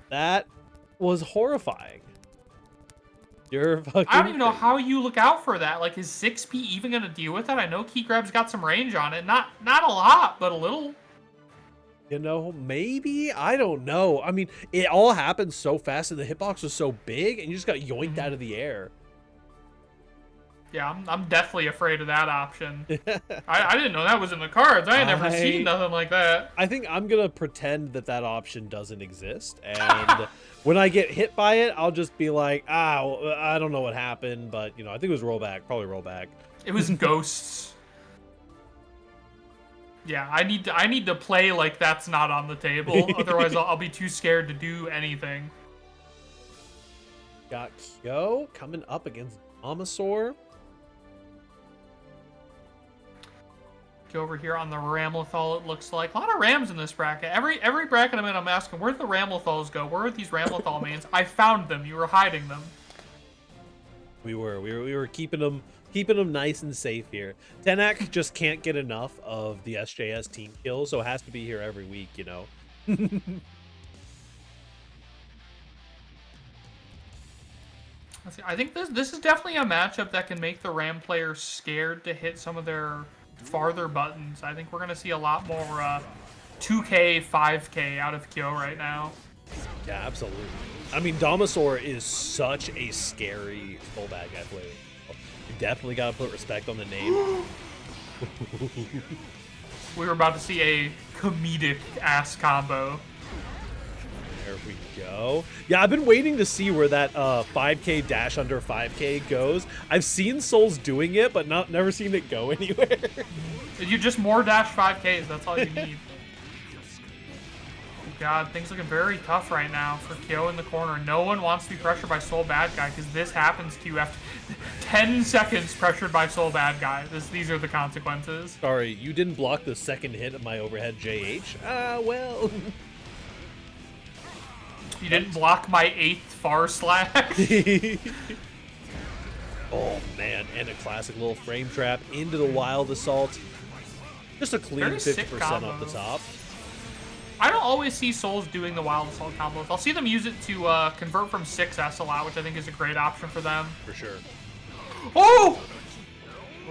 That was horrifying. You're fucking. I don't even know how you look out for that. Like, is 6P even gonna deal with that? I know key grab's got some range on it. Not a lot, but a little. Maybe? I don't know. I mean, it all happened so fast and the hitbox was so big and you just got yoinked out of the air. Yeah, I'm definitely afraid of that option. I didn't know that was in the cards. I had never seen nothing like that. I think I'm going to pretend that option doesn't exist. And when I get hit by it, I'll just be like, I don't know what happened. But, I think it was rollback. Probably rollback. It was ghosts. Yeah, I need to play like that's not on the table. Otherwise, I'll be too scared to do anything. Got Kyo coming up against Damasaur. Go over here on the Ramlethal, it looks like. A lot of Rams in this bracket. Every bracket I'm in, I'm asking, where'd the Ramlethals go? Where are these Ramlethal mains? I found them. You were hiding them. We were keeping them nice and safe here. Tenak just can't get enough of the SJS team kills, so it has to be here every week, you know. I think this is definitely a matchup that can make the Ram players scared to hit some of their farther buttons. I think we're going to see a lot more 2K, 5K out of Kyo right now. Yeah, absolutely. I mean, Damasaur is such a scary full bad guy player. You definitely got to put respect on the name. We were about to see a comedic ass combo. There we go. Yeah, I've been waiting to see where that 5K dash under 5K goes. I've seen Souls doing it, but never seen it go anywhere. You just more dash 5Ks. That's all you need. God, things looking very tough right now for Kyo in the corner. No one wants to be pressured by Soul Bad Guy because this happens to you after 10 seconds pressured by Soul Bad Guy. These are the consequences. Sorry, you didn't block the second hit of my overhead JH? Well. You didn't block my 8th far slash. Oh, man. And a classic little frame trap into the Wild Assault. Just a clean 50% off the top. I don't always see Souls doing the Wild Assault combos. I'll see them use it to convert from 6S a lot, which I think is a great option for them. For sure. Oh!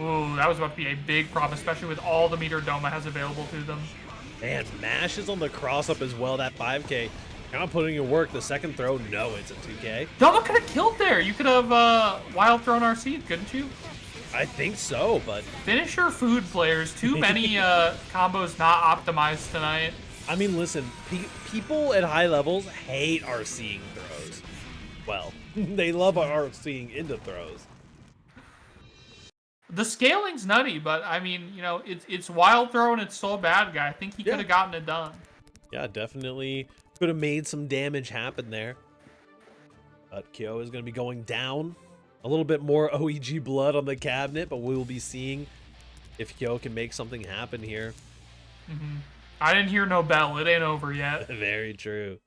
Ooh, that was about to be a big problem, especially with all the meter Doma has available to them. And Mash is on the cross-up as well, that 5K. Kind of putting in work. The second throw, no, it's a 2K. Doma could have killed there. You could have Wild Thrown RC, couldn't you? I think so, but... Finisher food players. Too many combos not optimized tonight. I mean, listen, people at high levels hate RCing throws. Well, they love RCing into throws. The scaling's nutty, but I mean, you know, it's Wild Throw and it's Soul Bad Guy. I think he could have gotten it done. Yeah, definitely could have made some damage happen there. But Kyo is going to be going down. A little bit more OEG blood on the cabinet, but we will be seeing if Kyo can make something happen here. Mm-hmm. I didn't hear no bell. It ain't over yet. Very true.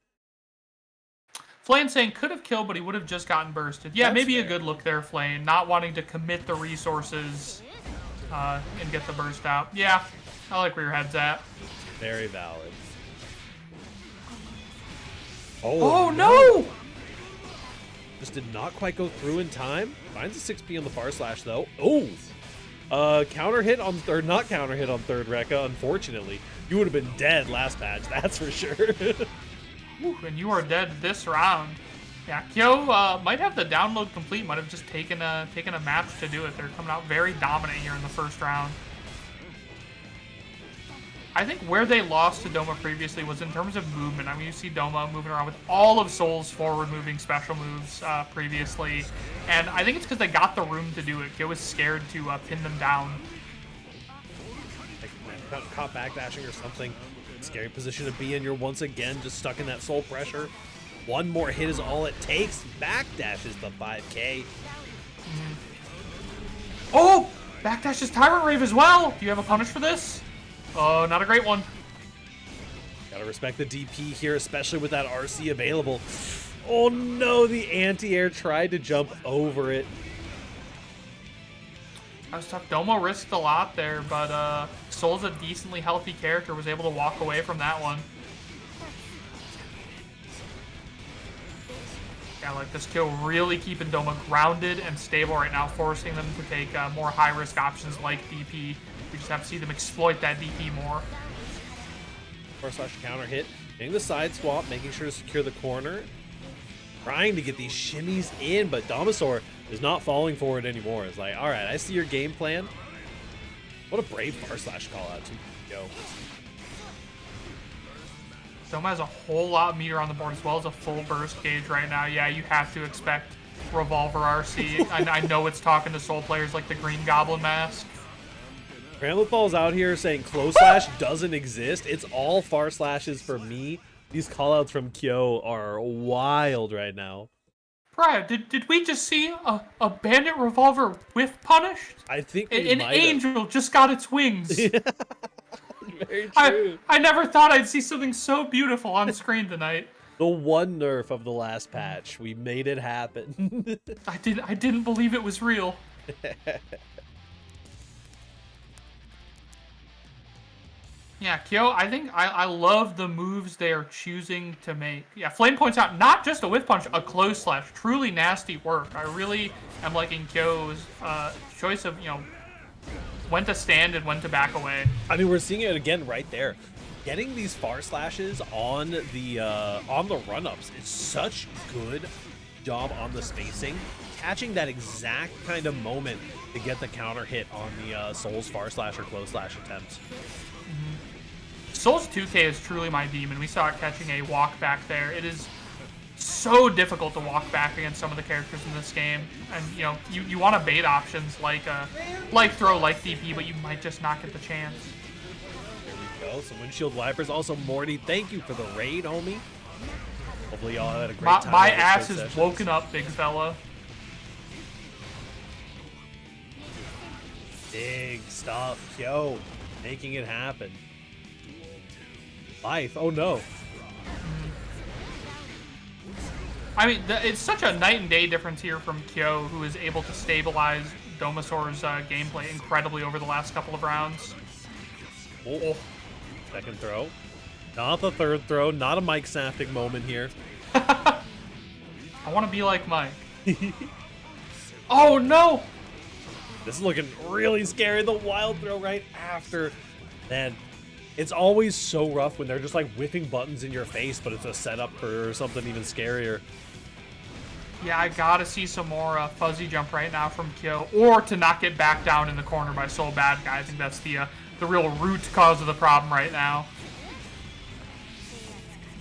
Flane saying could have killed, but he would have just gotten bursted. Yeah, That's maybe fair. a good look there, Flane. Not wanting to commit the resources and get the burst out. Yeah, I like where your head's at. Very valid. Oh no! Just did not quite go through in time. Finds a 6P on the far slash though. Oh! Counter hit on, or not counter hit on third Rekka, unfortunately. You would have been dead last patch, that's for sure. Ooh, and you are dead this round. Yeah, Kyo might have the download complete, might have just taken a match to do it. They're coming out very dominant here in the first round. I think where they lost to Doma previously was in terms of movement. I mean, you see Doma moving around with all of Soul's forward-moving special moves previously, and I think it's because they got the room to do it. Kyo was scared to pin them down. Like, caught backdashing or something. Scary position to be in. You're once again just stuck in that soul pressure. One more hit is all it takes. Backdashes the 5K. Oh! Backdashes Tyrant Rave as well! Do you have a punish for this? Oh, not a great one. Gotta respect the DP here, especially with that RC available. Oh no, the anti-air tried to jump over it. That was tough. Domo risked a lot there, but Soul's a decently healthy character, was able to walk away from that one. Yeah, like this kill really keeping Doma grounded and stable right now, forcing them to take more high-risk options like DP. We just have to see them exploit that DP more. Forward slash counter hit, getting the side swap, making sure to secure the corner. Trying to get these shimmies in, but Damasaur is not falling for it anymore. It's like, all right, I see your game plan. What a brave far slash call out to go. Doma has a whole lot of meter on the board as well as a full burst gauge right now. Yeah, you have to expect Revolver RC. I know it's talking to Soul players like the Green Goblin Mask. Ramlethal's out here saying close slash doesn't exist. It's all far slashes for me. These callouts from Kyo are wild right now. Brian, did we just see a bandit revolver whiff punished? I think we an might angel just got its wings. Very true. I never thought I'd see something so beautiful on screen tonight. The one nerf of the last patch. We made it happen. I didn't believe it was real. Yeah, Kyo, I think I love the moves they are choosing to make. Yeah, Flame points out not just a whiff punch, a close slash. Truly nasty work. I really am liking Kyo's choice of, when to stand and when to back away. I mean, we're seeing it again right there. Getting these far slashes on the run-ups is such good job on the spacing. Catching that exact kind of moment to get the counter hit on the Soul's far slash or close slash attempts. Soul's 2K is truly my demon. We saw it catching a walk back there. It is so difficult to walk back against some of the characters in this game. And, you want to bait options like throw, like DP, but you might just not get the chance. There we go. Some windshield wipers. Also, Morty, thank you for the raid, homie. Hopefully y'all had a great time. My ass is woken up, big fella. Big stuff. Yo, making it happen. Life. Oh, no. I mean, it's such a night and day difference here from Kyo, who is able to stabilize Domasaur's gameplay incredibly over the last couple of rounds. Oh. Second throw. Not the third throw. Not a Mike Safdie moment here. I want to be like Mike. Oh, no! This is looking really scary. The wild throw right after. Man, it's always so rough when they're just like whipping buttons in your face, but it's a setup for something even scarier. Yeah, I gotta see some more fuzzy jump right now from Kyo, or to not get backed down in the corner by Soul Bad Guy. I think that's the real root cause of the problem right now.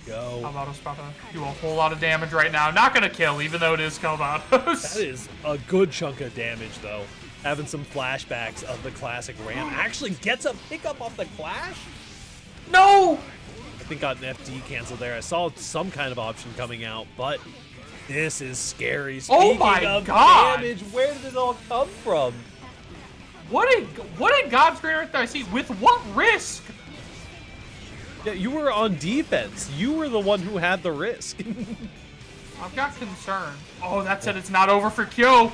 Go. Kalvado's about to do a whole lot of damage right now. Not gonna kill, even though it is Kalvados. That is a good chunk of damage, though. Having some flashbacks of the classic Ram. Actually gets a pickup off the Clash? No! I think got an FD canceled there. I saw some kind of option coming out, but this is scary. Oh my God! Damage, where did it all come from? What in God's green earth did I see? With what risk? Yeah, you were on defense. You were the one who had the risk. I've got concern. Oh, that said it's not over for Kyo.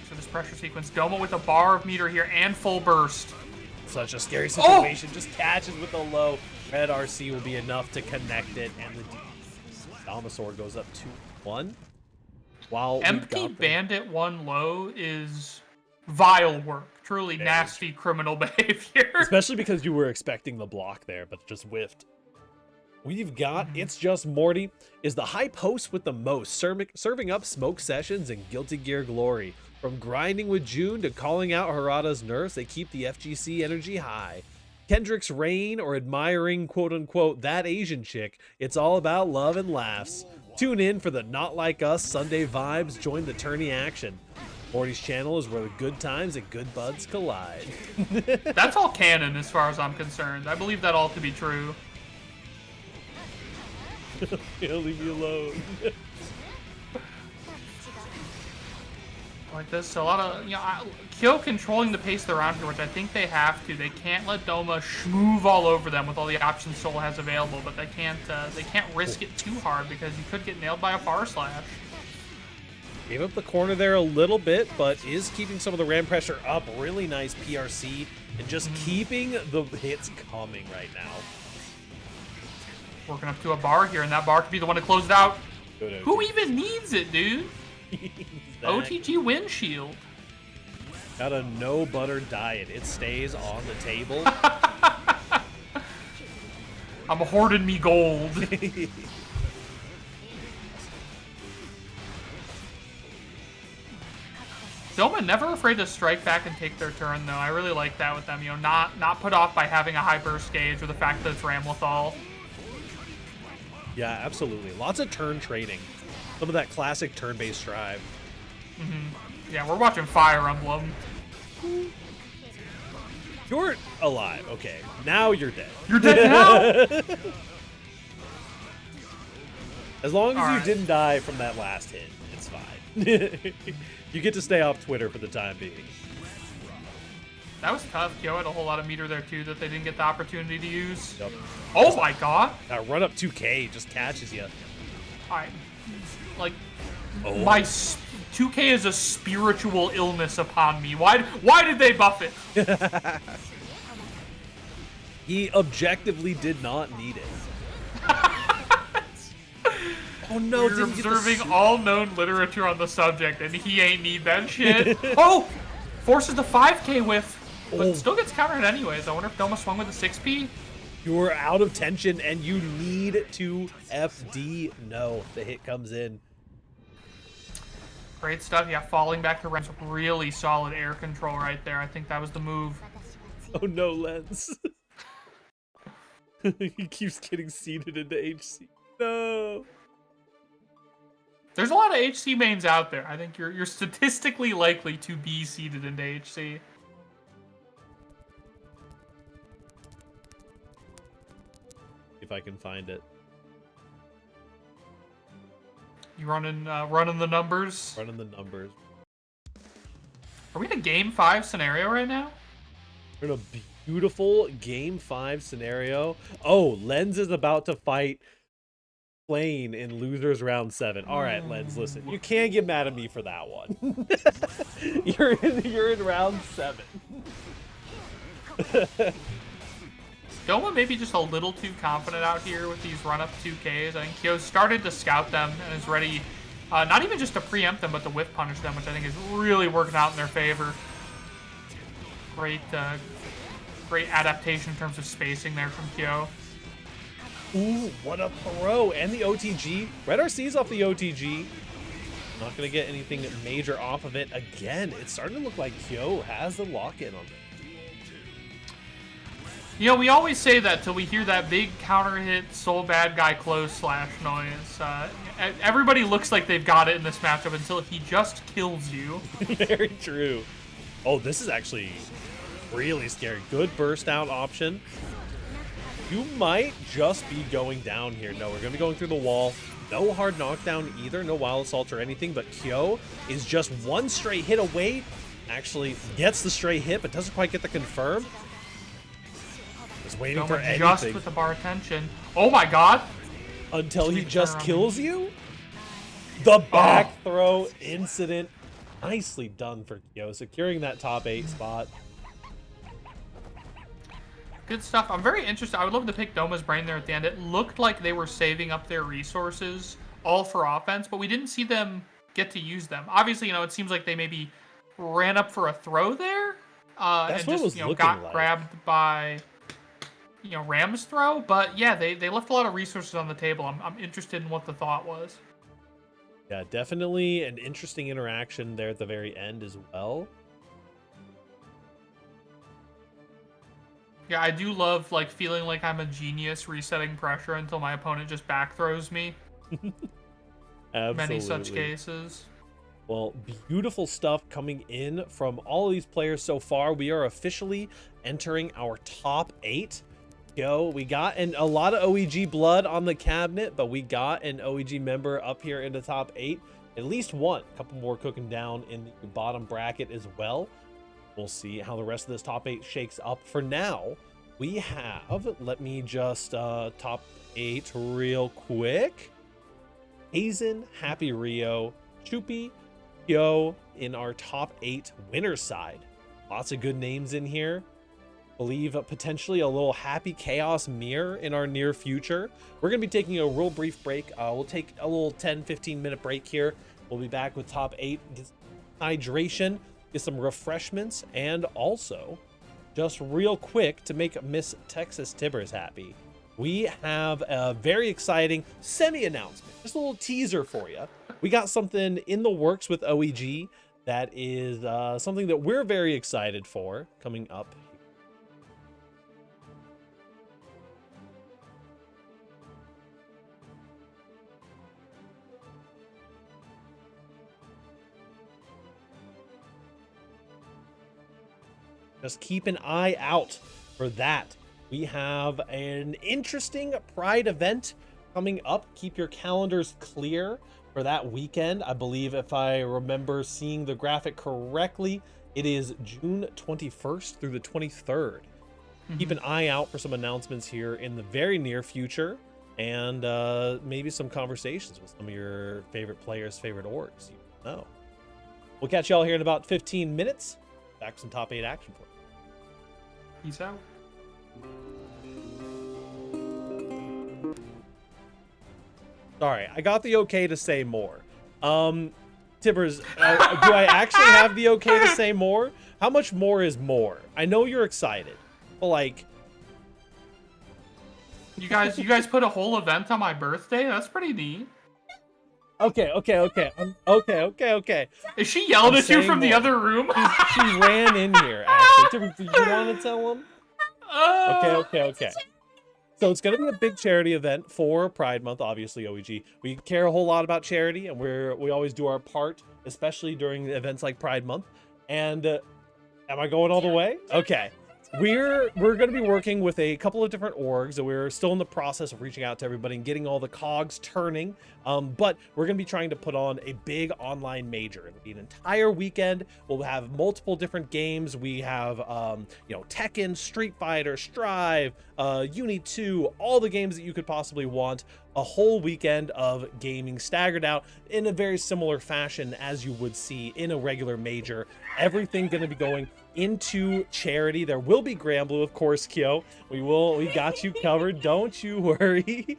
So this pressure sequence, Doma with a bar of meter here and full burst. Such a scary situation. Just catches with a low. Red RC will be enough to connect it, and the Domasaur goes up 2-1. While Empty Bandit 1 low is vile work. Truly nasty criminal behavior. Especially because you were expecting the block there, but just whiffed. We've got It's Just Morty is the hype host with the most, serving up smoke sessions and Guilty Gear glory. From grinding with June to calling out Harada's nerfs, they keep the FGC energy high. Kendrick's reign or admiring quote-unquote that Asian chick, it's all about love and laughs. Tune in for the Not Like Us Sunday vibes, join the tourney action. Morty's channel is where the good times and good buds collide. That's all canon as far as I'm concerned. I believe that all to be true. He'll leave you alone. Like this, a lot of, Kyo controlling the pace of the round here, which I think they have to. They can't let Doma schmoove all over them with all the options Soul has available, but they can't risk it too hard because you could get nailed by a far slash. Gave up the corner there a little bit, but is keeping some of the ram pressure up. Really nice PRC and just keeping the hits coming right now. Working up to a bar here, and that bar could be the one to close it out. Good Who even needs it, dude? OTG windshield. Got a no butter diet. It stays on the table. I'm hoarding me gold. Doma never afraid to strike back and take their turn, though. I really like that with them. Not put off by having a high burst gauge or the fact that it's Ramlethal. Yeah, absolutely. Lots of turn trading. Some of that classic turn-based drive. Yeah, we're watching Fire Emblem. You're alive. Okay, now you're dead. You're dead now? As long as All you right. didn't die from that last hit, it's fine. You get to stay off Twitter for the time being. That was tough. Kyo had a whole lot of meter there too that they didn't get the opportunity to use. Yep. Oh my god! That run up 2K just catches you. I like Oh. my 2K is a spiritual illness upon me. Why did they buff it? He objectively did not need it. Oh no! We're didn't get the observing all known literature on the subject, and he ain't need that shit. Oh! Forces the 5K whiff, but Oh. still gets countered anyways. I wonder if Doma swung with a 6P? You're out of tension and you need to FD. No, the hit comes in. Great stuff. Yeah, falling back to Rem's really solid air control right there. I think that was the move. Oh no, Lens. He keeps getting seeded into HC. No. There's a lot of HC mains out there. I think you're statistically likely to be seeded into HC. If I can find it. You running the numbers? Running the numbers. Are we in a game 5 scenario right now? We're in a beautiful game 5 scenario. Oh, Lens is about to fight Plane in losers round 7. All right, Lens, listen. You can't get mad at me for that one. you're in round 7. Doma maybe just a little too confident out here with these run-up 2Ks. I think Kyo started to scout them and is ready, not even just to preempt them, but to whiff punish them, which I think is really working out in their favor. Great adaptation in terms of spacing there from Kyo. Ooh, what a throw. And the OTG. Red RC's off the OTG. Not going to get anything major off of it. Again, it's starting to look like Kyo has the lock-in on it. You know, we always say that till we hear that big counter hit, soul bad guy close slash noise. Everybody looks like they've got it in this matchup until he just kills you. Very true. Oh, this is actually really scary. Good burst out option. You might just be going down here. No, we're going to be going through the wall. No hard knockdown either. No wild assault or anything. But Kyo is just one straight hit away. Actually gets the straight hit, but doesn't quite get the confirm. Was waiting for anything. Just with the bar attention. Oh my god. Until he just kills you. The back throw incident. Nicely done for Kyo, securing that top 8 spot. Good stuff. I'm very interested. I would love to pick Doma's brain there at the end. It looked like they were saving up their resources all for offense, but we didn't see them get to use them. Obviously, you know, it seems like they maybe ran up for a throw there. That's and what just, it was you know, looking got like. grabbed by, you know, Ram's throw. But yeah, they left a lot of resources on the table. I'm interested in what the thought was. Yeah, definitely an interesting interaction there at the very end as well. Yeah, I do love like feeling like I'm a genius resetting pressure until my opponent just back throws me. Absolutely. Many such cases. Well, beautiful stuff coming in from all of these players so far. We are officially entering our top 8. Yo, we got a lot of OEG blood on the cabinet, but we got an OEG member up here in the top 8. At least one. A couple more cooking down in the bottom bracket as well. We'll see how the rest of this top 8 shakes up. For now, we have, let me just top 8 real quick. Haze, Happyrio, Chupy, Kyo in our top 8 winner side. Lots of good names in here. Believe potentially a little Happy Chaos Mirror in our near future. We're going to be taking a real brief break. We'll take a little 10-15 minute break here. We'll be back with top 8, get hydration, get some refreshments, and also just real quick to make Miss Texas Tibbers happy. We have a very exciting semi-announcement, just a little teaser for you. We got something in the works with OEG that is something that we're very excited for coming up. just keep an eye out for that. We have an interesting Pride event coming up. Keep your calendars clear for that weekend. I believe, if I remember seeing the graphic correctly, it is June 21st through the 23rd. Keep an eye out for some announcements here in the very near future, and maybe some conversations with some of your favorite players, favorite orgs. You know. We'll catch y'all here in about 15 minutes. Back with some top 8 action for you. Peace out. Sorry, I got the okay to say more. Tibbers, do I actually have the okay to say more? How much more is more? I know you're excited, but like, you guys put a whole event on my birthday. That's pretty neat. Okay. Is she yelling I'm at you from saying the more. other room? She ran in here, actually. Tibbers, do you want to tell him? Okay. So it's going to be a big charity event for Pride Month, obviously, OEG. We care a whole lot about charity, and we always do our part, especially during events like Pride Month. And am I going all the way? Okay. We're going to be working with a couple of different orgs, and we're still in the process of reaching out to everybody and getting all the cogs turning. But we're going to be trying to put on a big online major. It'll be an entire weekend. We'll have multiple different games. We have, Tekken, Street Fighter, Strive, Uni 2, all the games that you could possibly want. A whole weekend of gaming staggered out in a very similar fashion as you would see in a regular major. Everything going to be going into charity. There will be Granblue, of course, Kyo. We got you covered. Don't you worry.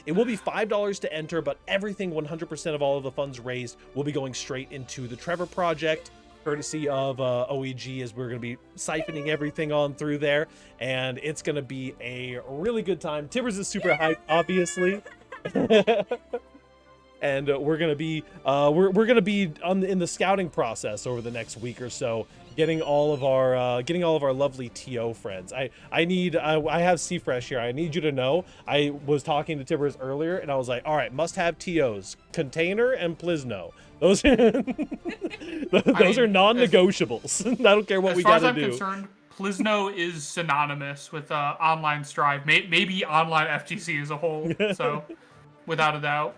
It will be $5 to enter, but everything, 100% of all of the funds raised will be going straight into the Trevor Project, courtesy of OEG, as we're going to be siphoning everything on through there, and it's going to be a really good time. Tibbers is super hyped, obviously. And we're gonna be in the scouting process over the next week or so, getting all of our lovely TO friends. I have C-Fresh here. I need you to know, I was talking to Tibbers earlier, and I was like, all right, must have TOs, Container and Plisno. Those are non-negotiables. I don't care what we gotta do. As far as I'm concerned, Plisno is synonymous with online Strive, maybe online FGC as a whole. So, without a doubt.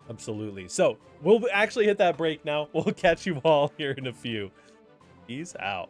Absolutely. So we'll actually hit that break now. We'll catch you all here in a few. Peace out.